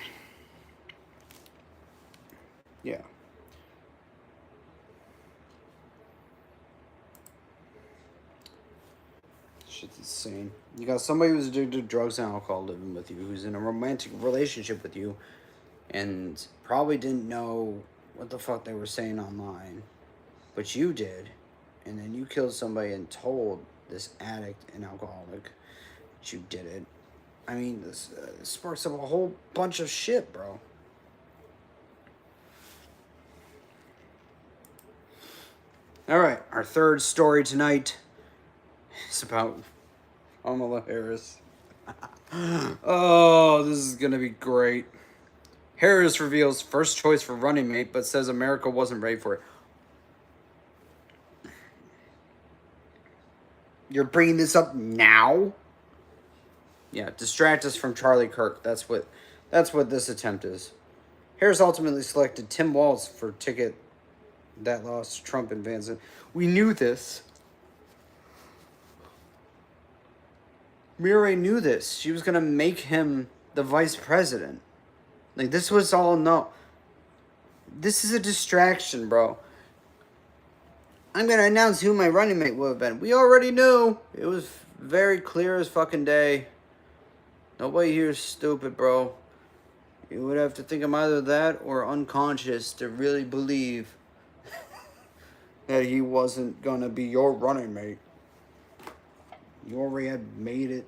A: Shit's insane. You got somebody who's addicted to drugs and alcohol living with you, who's in a romantic relationship with you, and probably didn't know what the fuck they were saying online, but you did, and then you killed somebody and told this addict and alcoholic that you did it. I mean, this sparks up a whole bunch of shit, bro. All right, our third story tonight is about Kamala Harris. Oh, this is gonna be great. Harris reveals first choice for running mate, but says America wasn't ready for it. You're bringing this up now? Yeah, distract us from Charlie Kirk. That's what this attempt is. Harris ultimately selected Tim Walz for ticket that lost to Trump and Vance. We knew this. Murray knew this. She was going to make him the vice president. Like, this was all no. This is a distraction, bro. I'm going to announce who my running mate would have been. We already knew. It was very clear as fucking day. Nobody here is stupid, bro. You would have to think I'm either that or unconscious to really believe that he wasn't going to be your running mate. You already had made it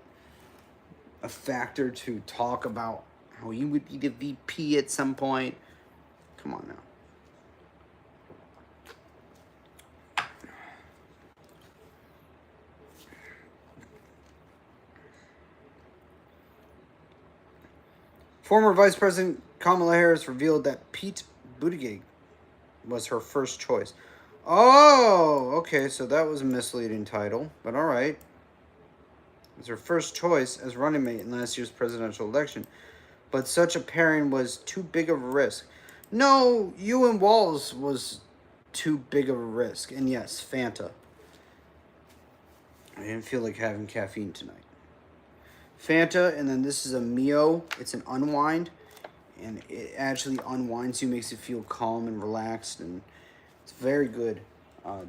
A: a factor to talk about how you would be the VP at some point. Come on now. Former Vice President Kamala Harris revealed that Pete Buttigieg was her first choice. Oh, okay, so that was a misleading title, but all right. It was her first choice as running mate in last year's presidential election, but such a pairing was too big of a risk. No, you and Walz was too big of a risk, and yes, Fanta. I didn't feel like having caffeine tonight. Fanta, and then this is a Mio. It's an unwind, and it actually unwinds you, makes you feel calm and relaxed, and it's very good.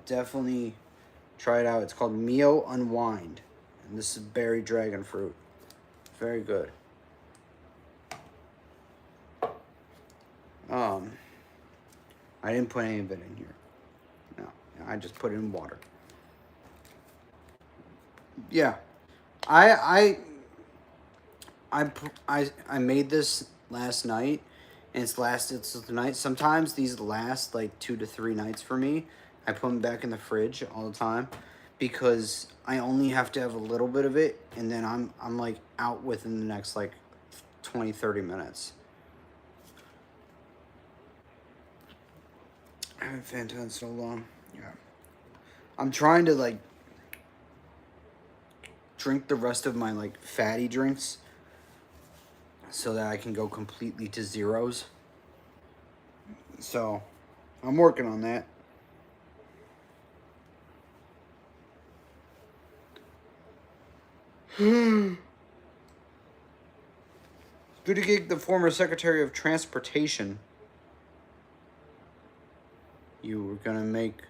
A: Definitely try it out. It's called Mio Unwind, and this is berry dragon fruit. Very good. I didn't put any of it in here. No, I just put it in water. Yeah, I made this last night, and it's the night. Sometimes these last like 2 to 3 nights for me. I put them back in the fridge all the time because I only have to have a little bit of it, and then I'm like out within the next like 20-30 minutes. I haven't Fanta in so long. Yeah, I'm trying to like drink the rest of my like fatty drinks so that I can go completely to zeros. So, I'm working on that. Buttigieg, the former Secretary of Transportation. You were gonna make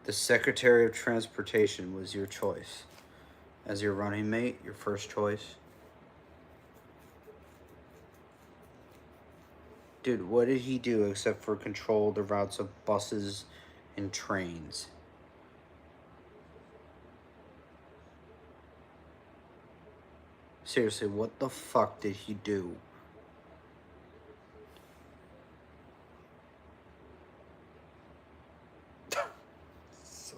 A: the Secretary of Transportation was your choice. As your running mate, your first choice. Dude, what did he do except for control the routes of buses and trains? Seriously, what the fuck did he do? So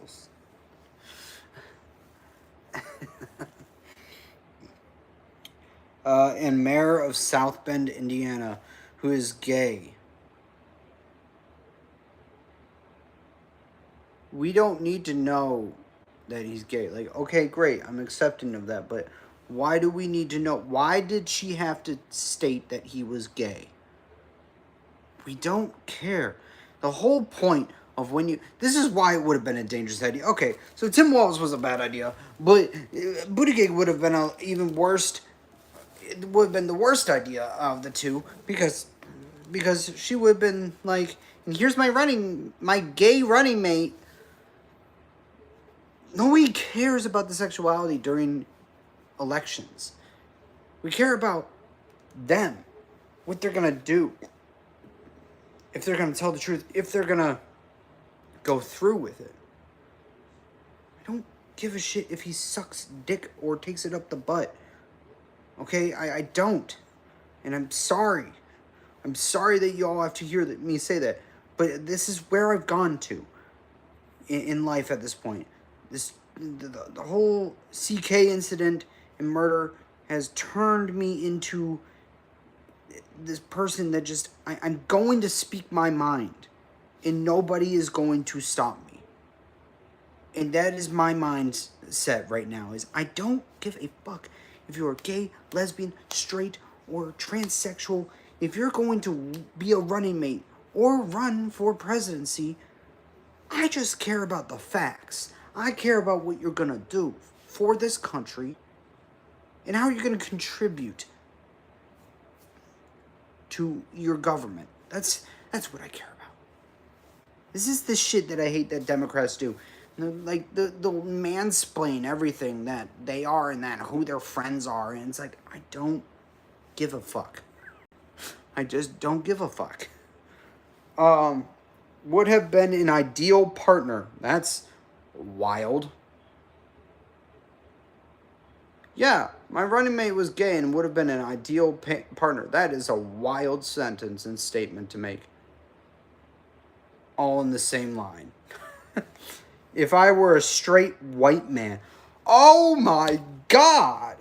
A: and mayor of South Bend, Indiana, who is gay. We don't need to know that he's gay. Like, okay, great, I'm accepting of that, but why do we need to know? Why did she have to state that he was gay? We don't care. The whole point of when you... This is why it would have been a dangerous idea. Okay, so Tim Walz was a bad idea, but Buttigieg would have been a even worse... It would have been the worst idea of the two because she would have been like, and here's my gay running mate. Nobody cares about the sexuality during elections. We care about them, what they're gonna do, if they're gonna tell the truth, if they're gonna go through with it. I don't give a shit if he sucks dick or takes it up the butt. Okay, I don't, and I'm sorry. I'm sorry that you all have to hear me say that, but this is where I've gone to in life at this point. The whole CK incident and murder has turned me into this person that just I'm going to speak my mind, and nobody is going to stop me. And that is my mindset right now. Is I don't give a fuck if you're gay, lesbian, straight, or transsexual. If you're going to be a running mate or run for presidency, I just care about the facts. I care about what you're going to do for this country and how you're going to contribute to your government. That's what I care about. This is the shit that I hate that Democrats do. Like, the mansplain everything that they are and that who their friends are. And it's like, I don't give a fuck. I just don't give a fuck. Would have been an ideal partner. That's wild. Yeah, my running mate was gay and would have been an ideal partner. That is a wild sentence and statement to make. All in the same line. If I were a straight white man. Oh my God.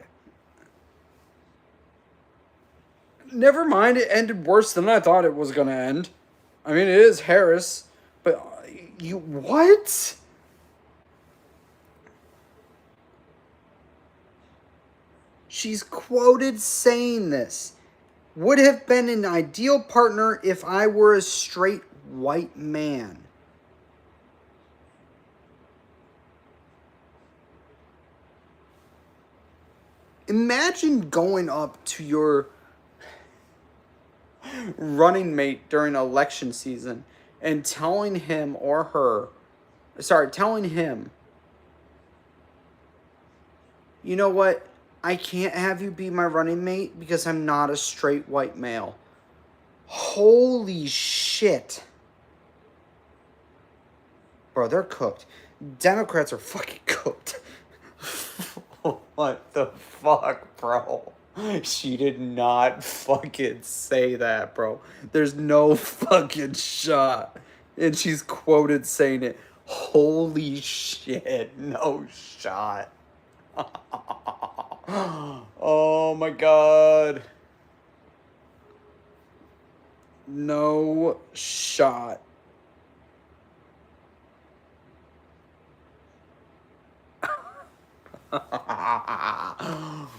A: Never mind, it ended worse than I thought it was going to end. I mean, it is Harris. But you... What? She's quoted saying this. Would have been an ideal partner if I were a straight white man. Imagine going up to your running mate during election season and telling him, you know what? I can't have you be my running mate because I'm not a straight white male. Holy shit. Bro, they're cooked. Democrats are fucking cooked. What the fuck, bro? She did not fucking say that, bro. There's no fucking shot. And she's quoted saying it. Holy shit, no shot. Oh my god. No shot.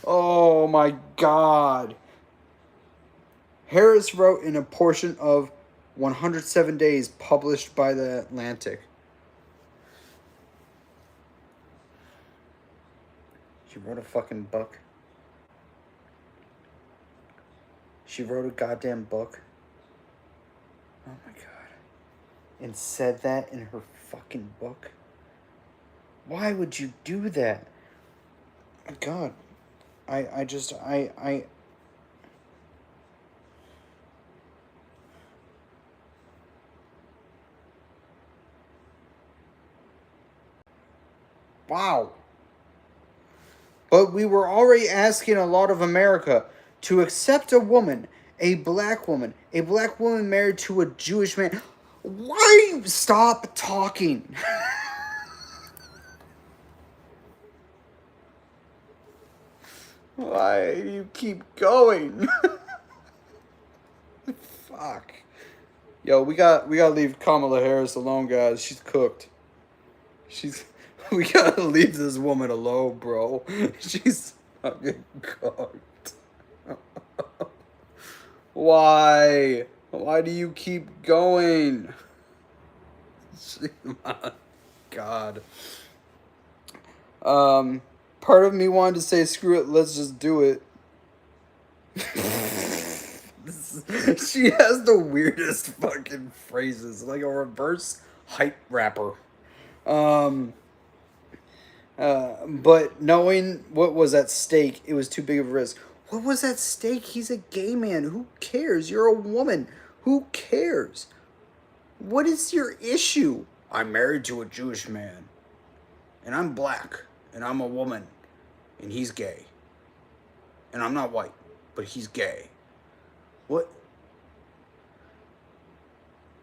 A: Oh my god. Harris wrote in a portion of 107 Days published by The Atlantic. She wrote a fucking book. She wrote a goddamn book. Oh my god. And said that in her fucking book? Why would you do that? God. I wow. But we were already asking a lot of America to accept a woman married to a Jewish man. Why stop talking? Why do you keep going? Fuck. Yo, we gotta leave Kamala Harris alone, guys. She's cooked. We gotta leave this woman alone, bro. She's fucking cooked. Why? Why do you keep going? My God. Part of me wanted to say, screw it, let's just do it. She has the weirdest fucking phrases, like a reverse hype rapper. But knowing what was at stake, it was too big of a risk. What was at stake? He's a gay man. Who cares? You're a woman. Who cares? What is your issue? I'm married to a Jewish man. And I'm black. And I'm a woman. And he's gay. And I'm not white. But he's gay. What?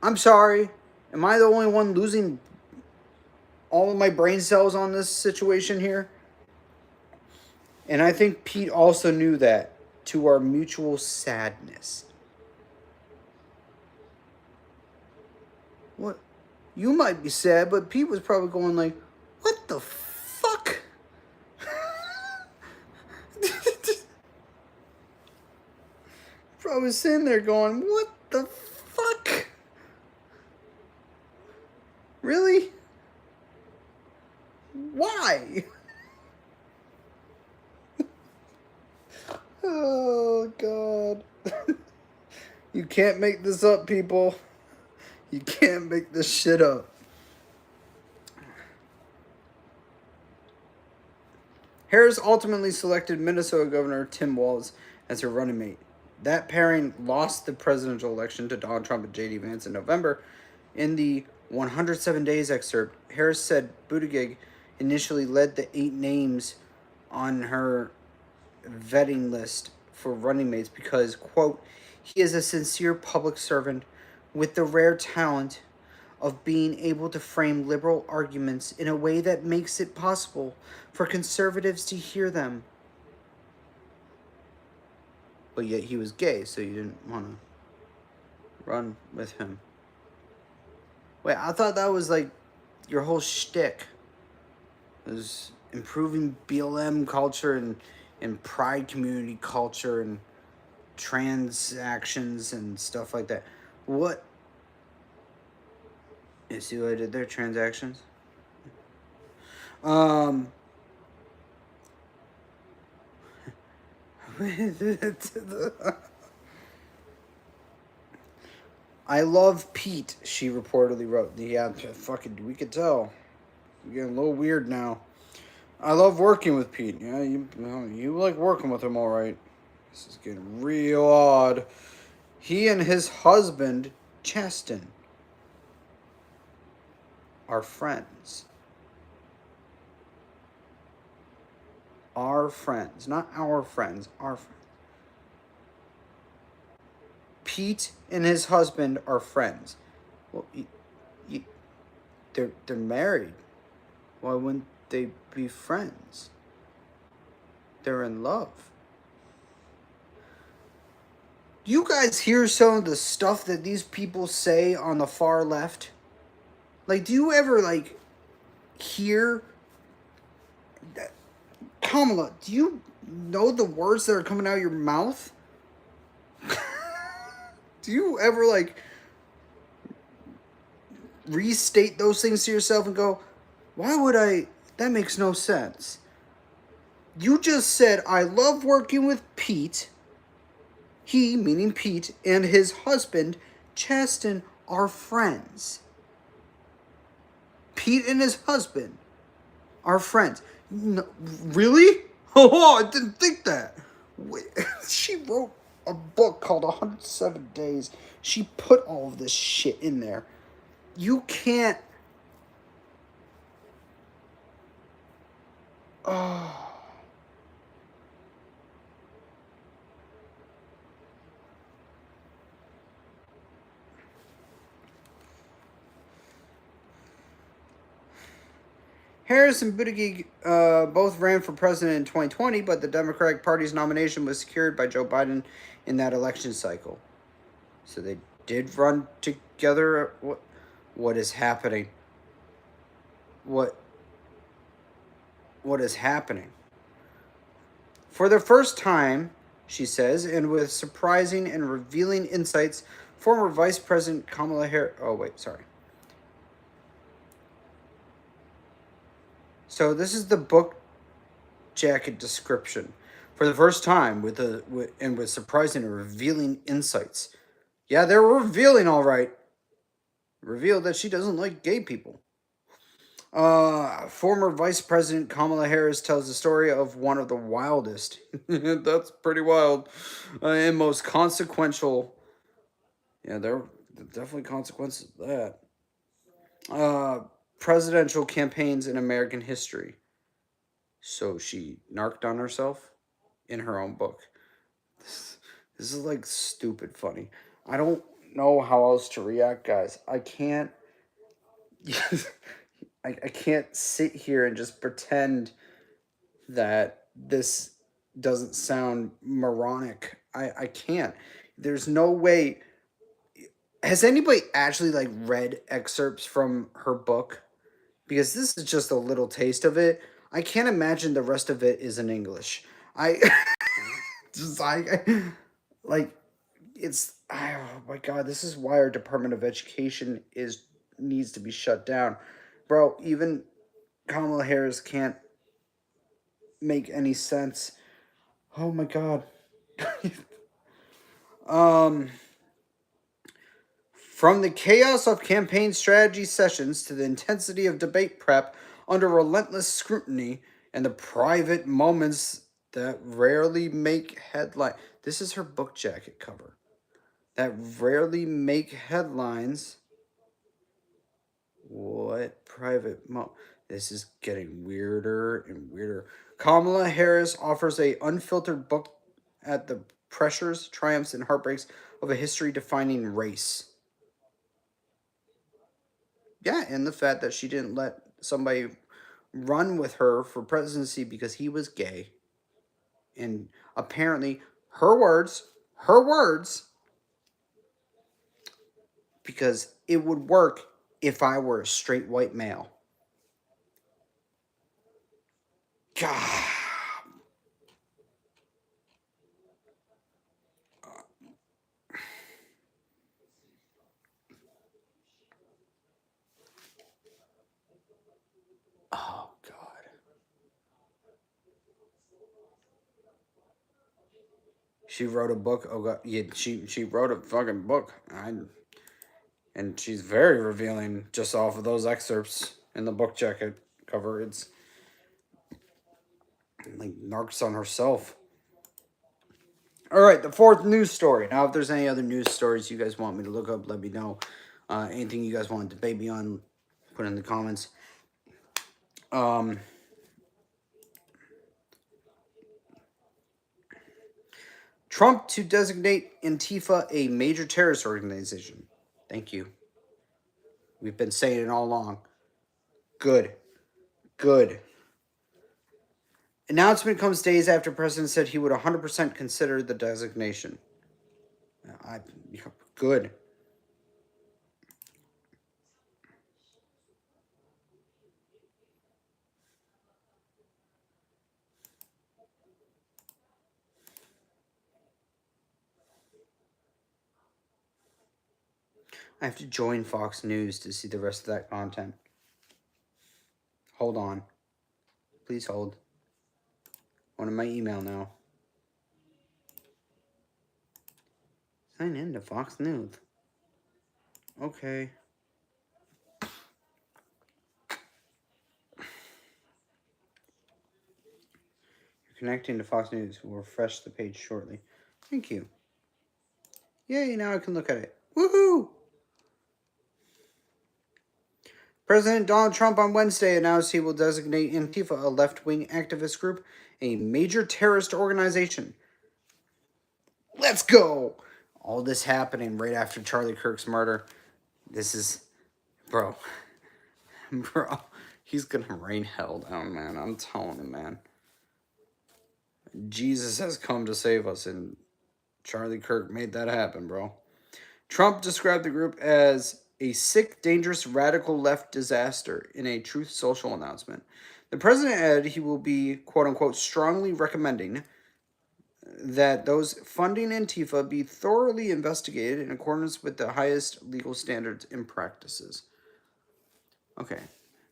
A: I'm sorry. Am I the only one losing all of my brain cells on this situation here? And I think Pete also knew that, to our mutual sadness. What? You might be sad, but Pete was probably going like, what the fuck? Probably sitting there going, what the fuck? Really? Why? Oh, God. You can't make this up, people. You can't make this shit up. Harris ultimately selected Minnesota Governor Tim Walz as her running mate. That pairing lost the presidential election to Donald Trump and J.D. Vance in November. In the 107 Days excerpt, Harris said Buttigieg initially led the 8 names on her vetting list for running mates because, quote, he is a sincere public servant with the rare talent of being able to frame liberal arguments in a way that makes it possible for conservatives to hear them. But yet he was gay, so you didn't want to run with him. Wait, I thought that was like your whole shtick. It was improving BLM culture and pride community culture and transactions and stuff like that. What? You see what I did there? Transactions? I love Pete, she reportedly wrote. Yeah, fucking, we could tell. We're getting a little weird now. I love working with Pete. Yeah, you like working with him, all right. This is getting real odd. He and his husband, Chaston, are friends. Our friends. Not our friends. Our friends. Pete and his husband are friends. Well, they're married. Why wouldn't they be friends? They're in love. You guys hear some of the stuff that these people say on the far left? Like, do you ever, like, hear... Kamala, do you know the words that are coming out of your mouth? Do you ever, like, restate those things to yourself and go, why would I... That makes no sense. You just said, I love working with Pete. He, meaning Pete, and his husband, Chaston, are friends. Pete and his husband are friends. No, really? Oh, I didn't think that. Wait, she wrote a book called 107 Days. She put all of this shit in there. You can't... Oh... Harris and Buttigieg both ran for president in 2020, but the Democratic Party's nomination was secured by Joe Biden in that election cycle. So they did run together. What is happening? What is happening? For the first time, she says, and with surprising and revealing insights, former Vice President Kamala Harris... Oh, wait, sorry. So this is the book jacket description. For the first time, with surprising and revealing insights. Yeah, they're revealing, all right. Revealed that she doesn't like gay people. Former Vice President Kamala Harris tells the story of one of the wildest, that's pretty wild, and most consequential, yeah, there are definitely consequences of that, presidential campaigns in American history. So she narked on herself in her own book. This is like stupid funny. I don't know how else to react, guys. I can't... I can't sit here and just pretend that this doesn't sound moronic. I can't. There's no way. Has anybody actually like read excerpts from her book? Because this is just a little taste of it. I can't imagine the rest of it is in English. I just like it's oh my god, this is why our Department of Education needs to be shut down. Bro, even Kamala Harris can't make any sense. Oh my god. From the chaos of campaign strategy sessions to the intensity of debate prep under relentless scrutiny and the private moments that rarely make headlines. This is her book jacket cover. That rarely make headlines. What private This is getting weirder and weirder. Kamala Harris offers a unfiltered book at the pressures, triumphs, and heartbreaks of a history-defining race. Yeah, and the fact that she didn't let somebody run with her for presidency because he was gay. And apparently, her words, because it would work if I were a straight white male. God. Oh, God. She wrote a book. Oh, God. Yeah, she wrote a fucking book. And she's very revealing just off of those excerpts in the book jacket cover. It's like narcs on herself. All right, the fourth news story. Now, if there's any other news stories you guys want me to look up, let me know. Anything you guys want to debate me on, put in the comments. Trump to designate Antifa a major terrorist organization. Thank you. We've been saying it all along. Good. Good. Announcement comes days after President said he would 100% consider the designation. Good. I have to join Fox News to see the rest of that content. Hold on. Please hold. One in my email now. Sign in to Fox News. Okay. You're connecting to Fox News. We'll refresh the page shortly. Thank you. Yay, now I can look at it. Woohoo! President Donald Trump on Wednesday announced he will designate Antifa, a left-wing activist group, a major terrorist organization. Let's go! All this happening right after Charlie Kirk's murder. This is... Bro. Bro. He's gonna rain hell down, man. I'm telling him, man. Jesus has come to save us, and Charlie Kirk made that happen, bro. Trump described the group as a sick, dangerous, radical left disaster in a Truth Social announcement. The president added he will be, quote-unquote, strongly recommending that those funding Antifa be thoroughly investigated in accordance with the highest legal standards and practices. Okay.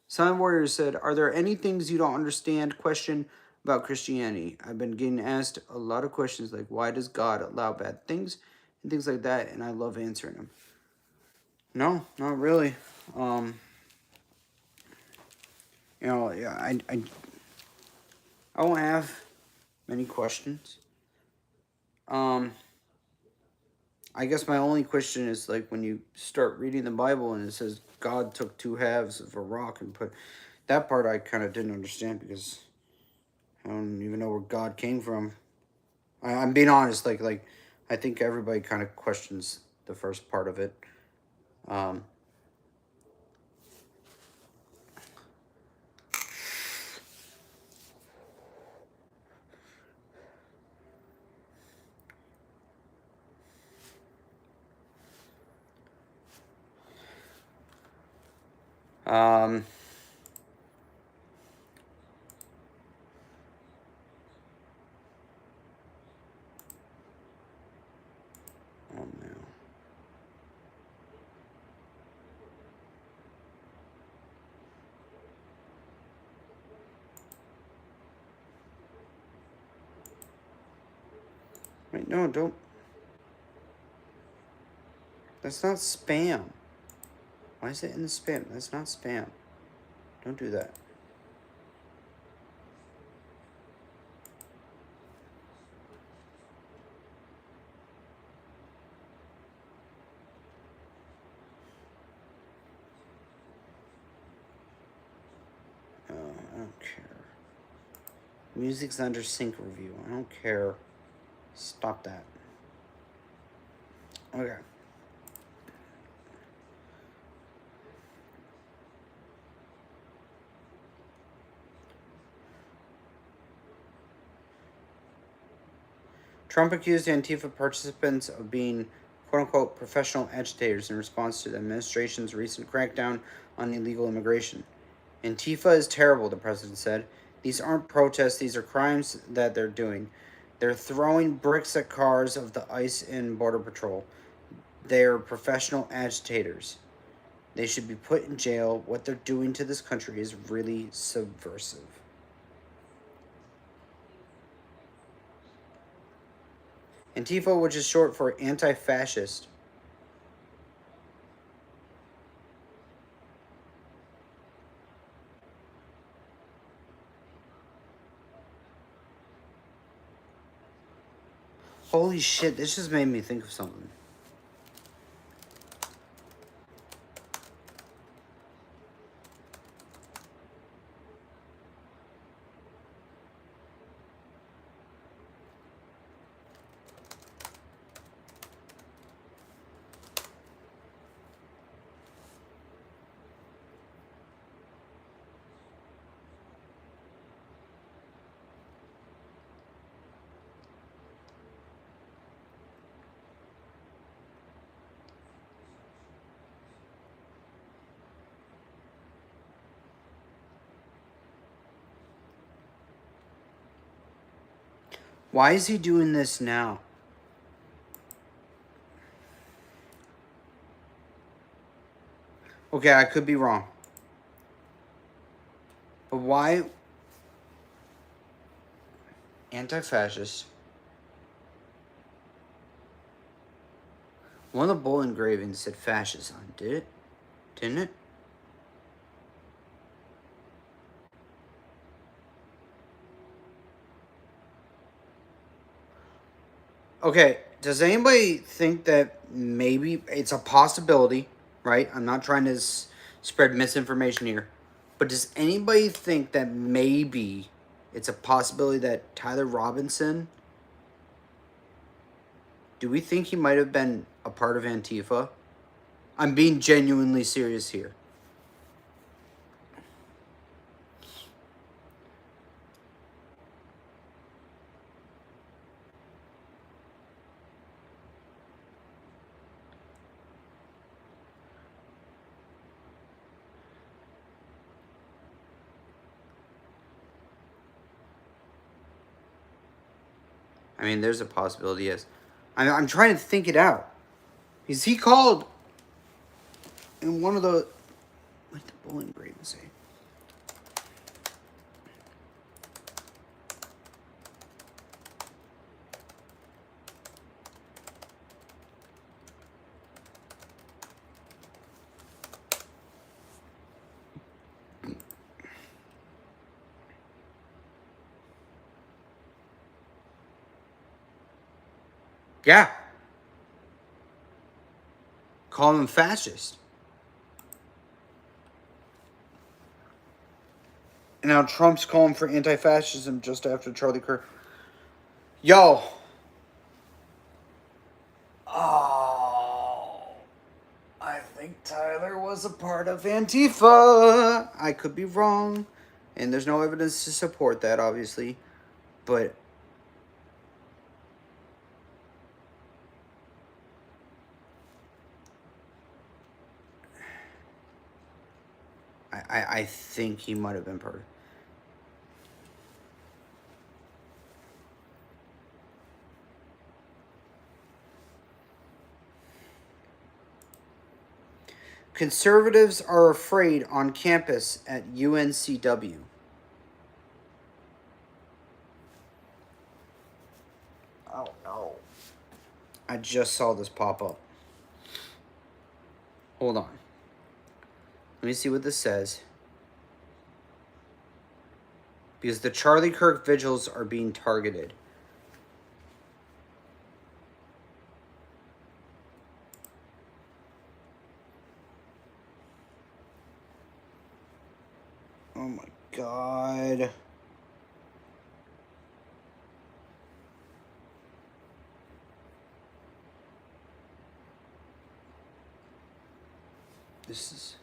A: Silent Warrior said, are there any things you don't understand? Question about Christianity. I've been getting asked a lot of questions like, why does God allow bad things? And things like that, and I love answering them. No, not really. Yeah, I won't have many questions. I guess my only question is like when you start reading the Bible and it says God took two halves of a rock and put that part I kind of didn't understand because I don't even know where God came from. I'm being honest, like I think everybody kind of questions the first part of it. Um, oh man. Wait, no, don't. That's not spam. Why is it in the spam? That's not spam. Don't do that. I don't care. Music's under sync review. I don't care. Stop that. Okay. Trump accused Antifa participants of being, quote-unquote, professional agitators in response to the administration's recent crackdown on illegal immigration. Antifa is terrible, the president said. These aren't protests, these are crimes that they're doing. They're throwing bricks at cars of the ICE and Border Patrol. They're professional agitators. They should be put in jail. What they're doing to this country is really subversive. Antifa, which is short for anti-fascist. Holy shit, this just made me think of something. Why is he doing this now? Okay, I could be wrong. But why? Anti-fascist. One of the bull engravings said fascist on, did it? Didn't it? Okay, does anybody think that maybe it's a possibility, right? I'm not trying to spread misinformation here. But does anybody think that maybe it's a possibility that Tyler Robinson, do we think he might have been a part of Antifa? I'm being genuinely serious here. I mean, there's a possibility, yes. I'm trying to think it out. Is he called in one of the... What did the bull engraving say? Yeah. Call him fascist. And now Trump's calling for anti-fascism just after Charlie Kirk. Yo. Oh. I think Tyler was a part of Antifa. I could be wrong. And there's no evidence to support that, obviously. But... I think he might have been part of it. Conservatives are afraid on campus at UNCW. Oh no. I just saw this pop up. Hold on. Let me see what this says. Because the Charlie Kirk vigils are being targeted. Oh my god. This is...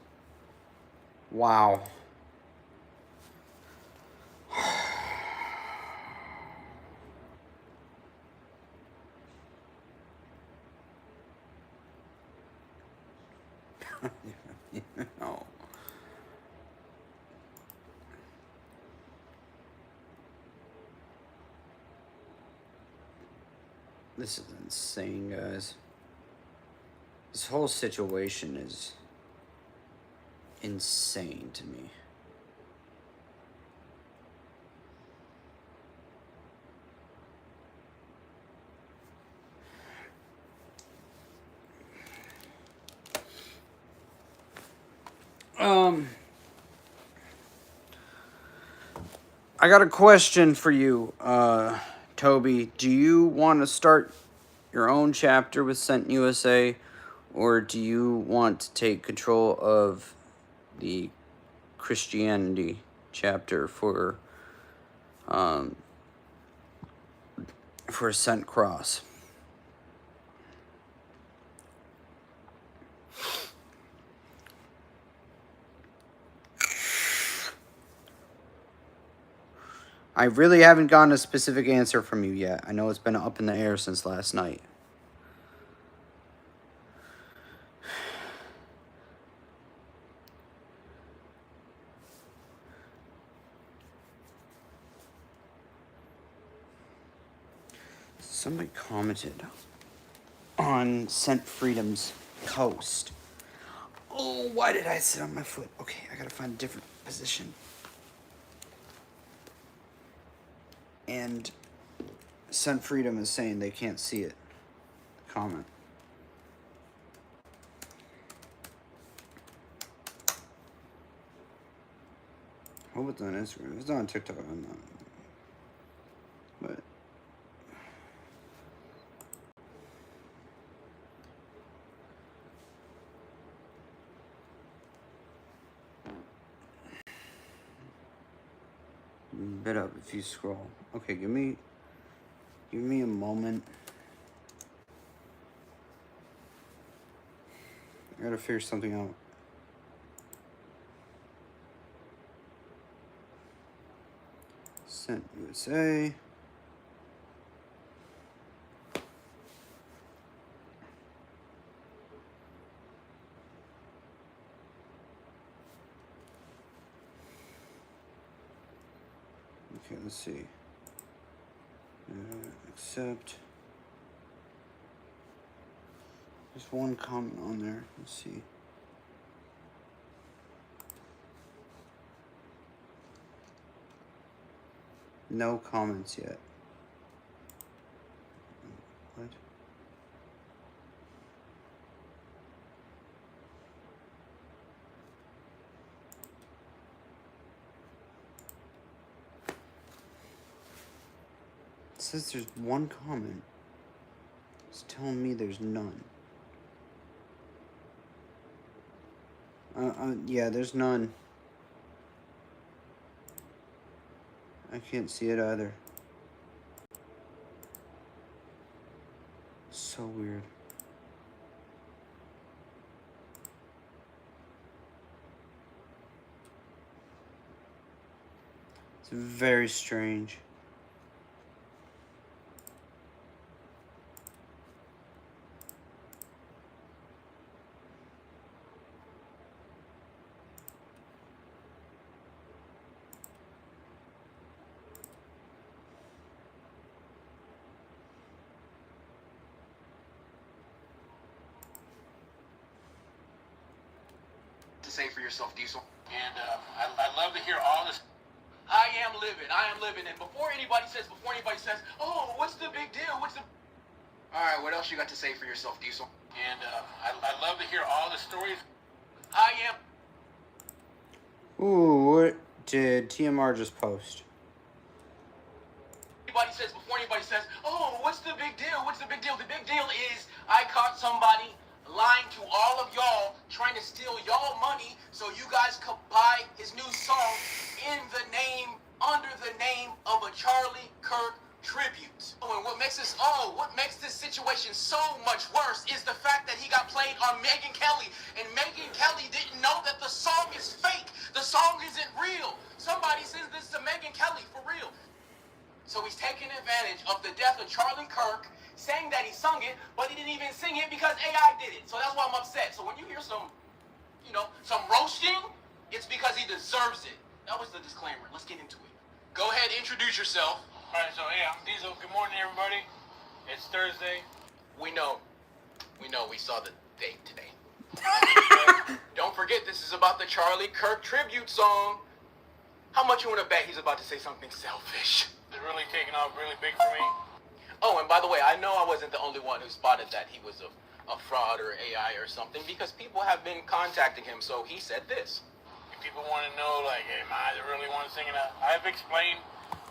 A: Wow. No. This is insane, guys. This whole situation is insane to me. I got a question for you, Toby, do you want to start your own chapter with Sent USA, or do you want to take control of the Christianity chapter for Sent Cross? I really haven't gotten a specific answer from you yet. I know it's been up in the air since last night. Somebody commented on Sent Freedom's post. Oh, why did I sit on my foot? Okay, I gotta find a different position. And Sent Freedom is saying they can't see it. Comment. I hope it's on Instagram. If it's not on TikTok, I'm not. But bit up if you scroll. Okay, give me a moment. I gotta figure something out. Sent USA. Okay, let's see. Accept. There's one comment on there. Let's see. No comments yet. What? It says there's one comment. It's telling me there's none. Yeah, there's none. I can't see it either. So weird. It's very strange.
B: To say for yourself, Diesel. And I love to hear all this. I am living. And before anybody says, oh, what's the big deal? All right, what else you got to say for yourself, Diesel? And I love to hear all the stories. I am.
A: Ooh, what did TMR just post?
B: Before anybody says, oh, what's the big deal? The big deal is I caught somebody lying to all of y'all, trying to steal y'all money so you guys could buy his new song under the name of a Charlie Kirk tribute. And what makes this situation so much worse is the fact that he got played on Megyn Kelly, and Megyn Kelly didn't know that the song is fake. The song isn't real. Somebody sends this to Megyn Kelly for real. So he's taking advantage of the death of Charlie Kirk, saying that he sung it, but he didn't even sing it because AI did it. So that's why I'm upset. So when you hear some roasting, it's because he deserves it. That was the disclaimer. Let's get into it. Go ahead, introduce yourself.
D: All right, so hey, I'm Diesel. Good morning, everybody. It's Thursday.
B: We know we saw the date today. Don't forget, this is about the Charlie Kirk tribute song. How much you want to bet he's about to say something selfish?
D: It's really taking off really big for me.
B: Oh, and by the way, I know I wasn't the only one who spotted that he was a fraud or AI or something, because people have been contacting him, so he said this.
D: If people want to know, like, hey, am I the really one singing that? I've explained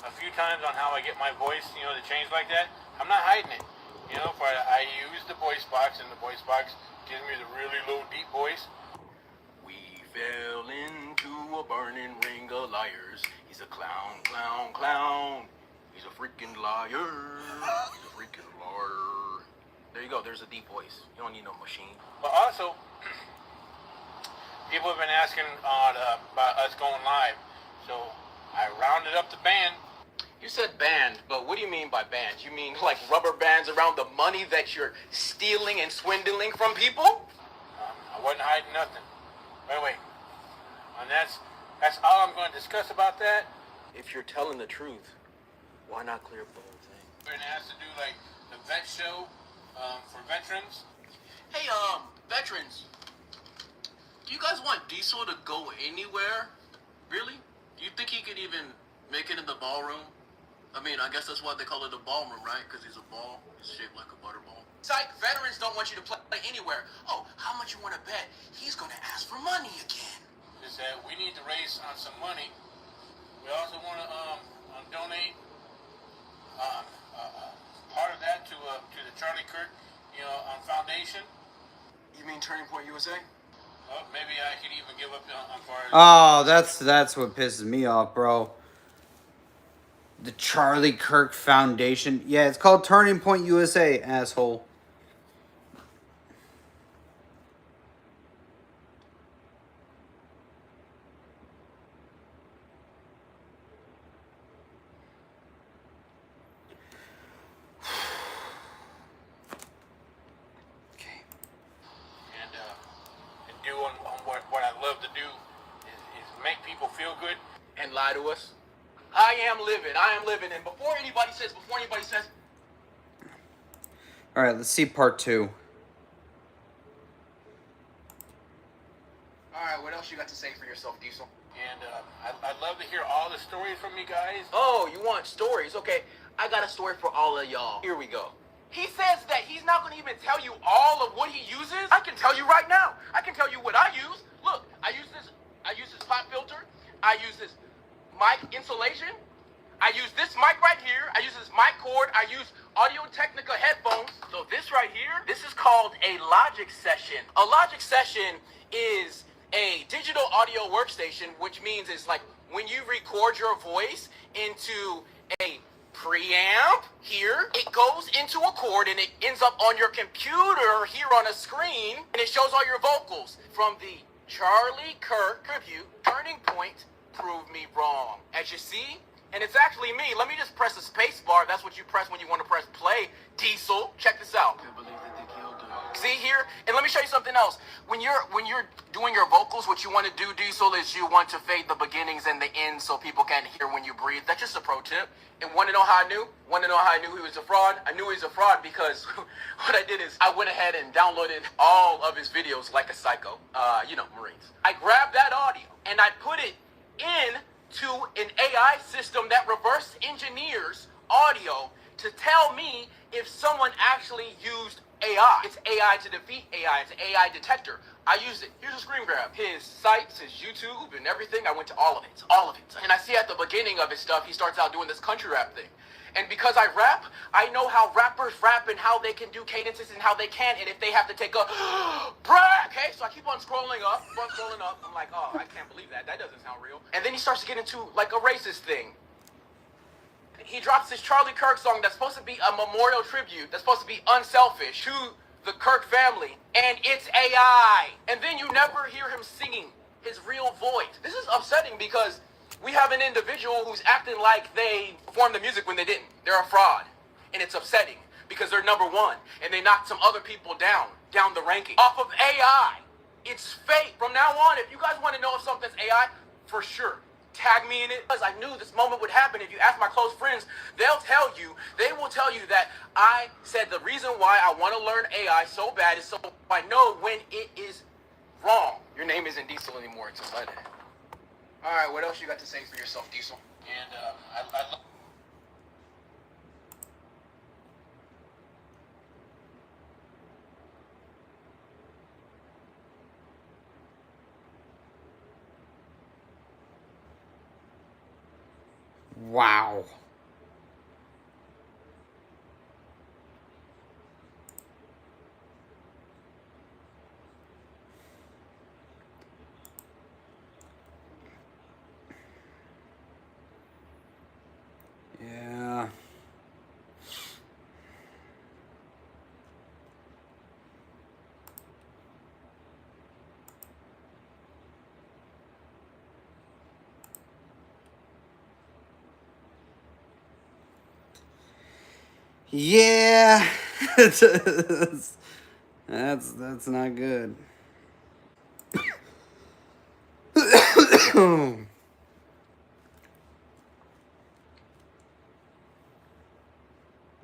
D: a few times on how I get my voice, to change like that. I'm not hiding it. If I use the voice box, and the voice box gives me the really low, deep voice.
B: We fell into a burning ring of liars. He's a clown, clown, clown. He's a freaking liar. He's a freaking liar. There you go. There's a deep voice. You don't need no machine.
D: But also, people have been asking about us going live. So I rounded up the band.
B: You said band, but what do you mean by band? You mean like rubber bands around the money that you're stealing and swindling from people?
D: I wasn't hiding nothing. Wait. And that's all I'm going to discuss about that.
B: If you're telling the truth, why not clear up the whole thing?
D: We're going to have to do like the vet show for veterans.
B: Hey, veterans, do you guys want Diesel to go anywhere? Really? Do you think he could even make it in the ballroom? I mean, I guess that's why they call it a ballroom, right? Because he's a ball. He's shaped like a butterball. Psych, veterans don't want you to play anywhere. Oh, how much you want to bet? He's going to ask for money again.
D: Is that we need to raise on some money. We also want to donate part of that to the Charlie Kirk, foundation.
B: You mean Turning Point USA?
D: Maybe I could even give up on far as...
A: Oh, that's what pisses me off, bro. The Charlie Kirk Foundation. Yeah, it's called Turning Point USA, asshole.
D: And do on what I love to do is make people feel good.
B: And lie to us? I am living. And before anybody says,
A: All right, let's see part 2.
B: all right, what else you got to say for yourself, Diesel?
D: And I'd love to hear all the stories from you guys.
B: Oh, you want stories? Okay, I got a story for all of y'all. Here we go. He says that he's not going to even tell you all of what he uses. I can tell you right now. I can tell you what I use. Look, I use this pop filter. I use this mic insulation. I use this mic right here. I use this mic cord. I use Audio Technica headphones. So this right here, this is called a Logic Session. A Logic Session is a digital audio workstation, which means it's like when you record your voice into a preamp here, it goes into a cord and it ends up on your computer here on a screen, and it shows all your vocals from the Charlie Kirk tribute, Turning Point, Prove Me Wrong. As you see, and it's actually me. Let me just press the space bar. That's what you press when you want to press play. Diesel, check this out. See here? And let me show you something else. When you're doing your vocals, what you want to do, Diesel, is you want to fade the beginnings and the ends so people can't hear when you breathe. That's just a pro tip. And want to know how I knew? Want to know how I knew he was a fraud? I knew he was a fraud because what I did is I went ahead and downloaded all of his videos like a psycho. Marines. I grabbed that audio and I put it in to an AI system that reverse engineers audio to tell me if someone actually used AI. It's AI to defeat AI. It's an AI detector. I used it. Here's a screen grab. His sites, his YouTube, and everything. I went to all of it. All of it. And I see at the beginning of his stuff, he starts out doing this country rap thing. And because I rap, I know how rappers rap and how they can do cadences and how they can, and if they have to take a break. Okay, so I keep on scrolling up. I'm like, oh, I can't believe that. That doesn't sound real. And then he starts to get into like a racist thing. He drops this Charlie Kirk song that's supposed to be a memorial tribute, that's supposed to be unselfish to the Kirk family, and it's AI. And then you never hear him singing his real voice. This is upsetting because we have an individual who's acting like they performed the music when they didn't. They're a fraud. And it's upsetting because they're number one, and they knocked some other people down the ranking off of AI. It's fake. From now on, if you guys want to know if something's AI, for sure, tag me in it, because I knew this moment would happen. If you ask my close friends, they will tell you that I said the reason why I want to learn AI so bad is so I know when it is wrong. Your name isn't Diesel anymore, it's excited. All right, what else you got to say for yourself, Diesel?
D: And I love...
A: Wow. Yeah. Yeah. That's not good.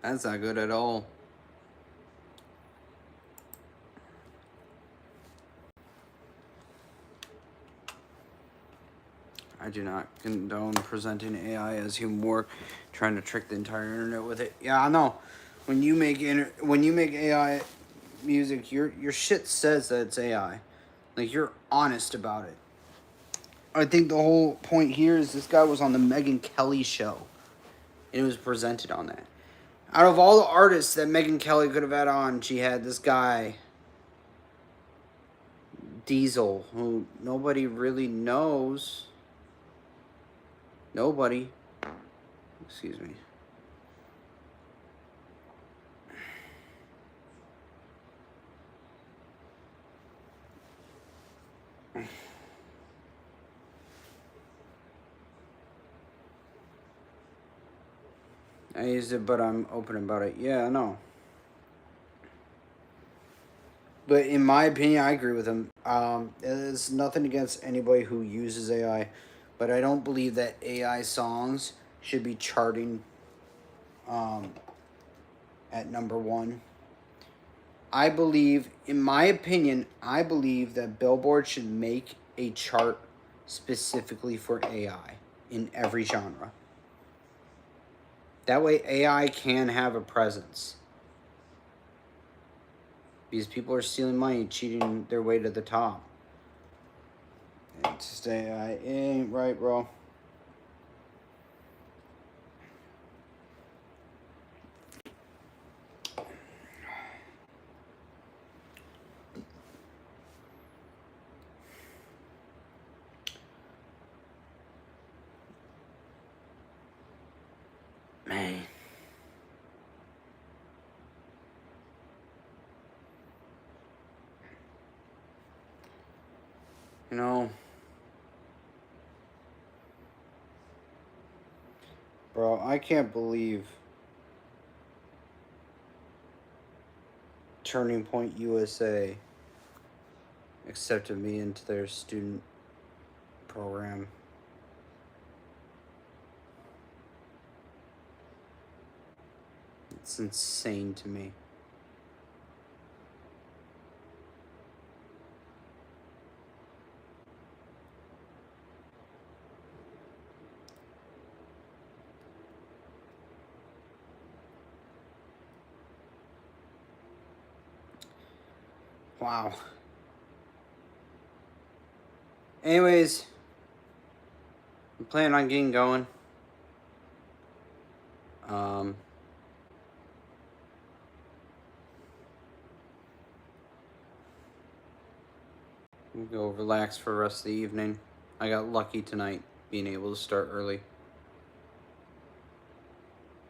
A: That's not good at all. I do not condone presenting AI as human work, trying to trick the entire internet with it. Yeah, I know. When you make AI music, your shit says that it's AI. Like, you're honest about it. I think the whole point here is this guy was on the Megyn Kelly show, and it was presented on that. Out of all the artists that Megyn Kelly could have had on, she had this guy, Diesel, who nobody really knows. Nobody. Excuse me. I used it, but I'm open about it. Yeah, I know. But in my opinion, I agree with him. There's nothing against anybody who uses AI, but I don't believe that AI songs should be charting at number one. I believe, in my opinion, I believe that Billboard should make a chart specifically for AI in every genre. That way AI can have a presence. Because people are stealing money, cheating their way to the top. It's just AI. It ain't right, bro. Man. You know, bro, I can't believe Turning Point USA accepted me into their student program. It's insane to me. Wow. Anyways, I'm planning on getting going. We'll go relax for the rest of the evening. I got lucky tonight being able to start early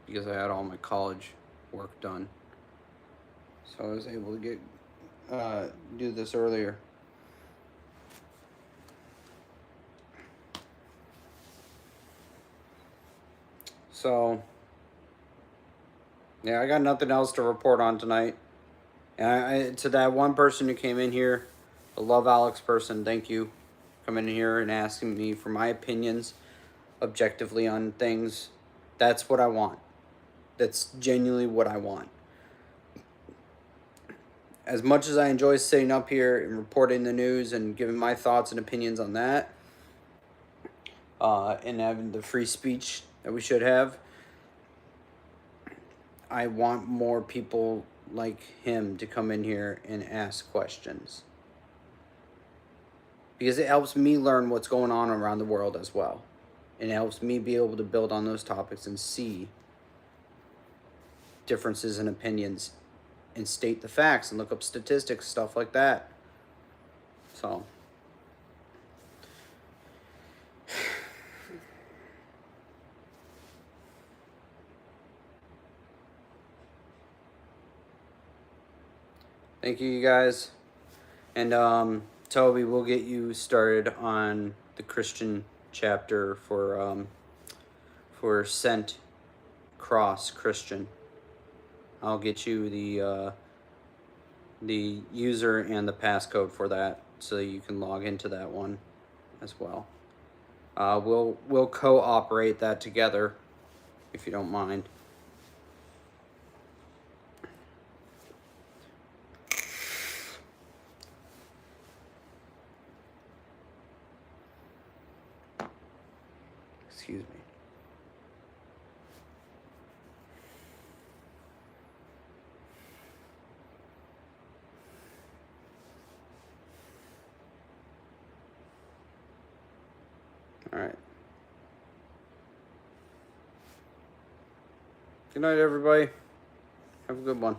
A: because I had all my college work done. So I was able to get do this earlier. So yeah, I got nothing else to report on tonight. And to that one person who came in here, the Love Alex person, thank you, coming in here and asking me for my opinions objectively on things. That's what I want. That's genuinely what I want. As much as I enjoy sitting up here and reporting the news and giving my thoughts and opinions on that, and having the free speech that we should have, I want more people like him to come in here and ask questions. Because it helps me learn what's going on around the world as well. And it helps me be able to build on those topics and see differences in opinions and state the facts and look up statistics, stuff like that. So, thank you guys. And Toby, we'll get you started on the Christian chapter for Sent Cross Christian. I'll get you the user and the passcode for that, so you can log into that one as well. We'll cooperate that together, if you don't mind. Excuse me. All right. Good night, everybody. Have a good one.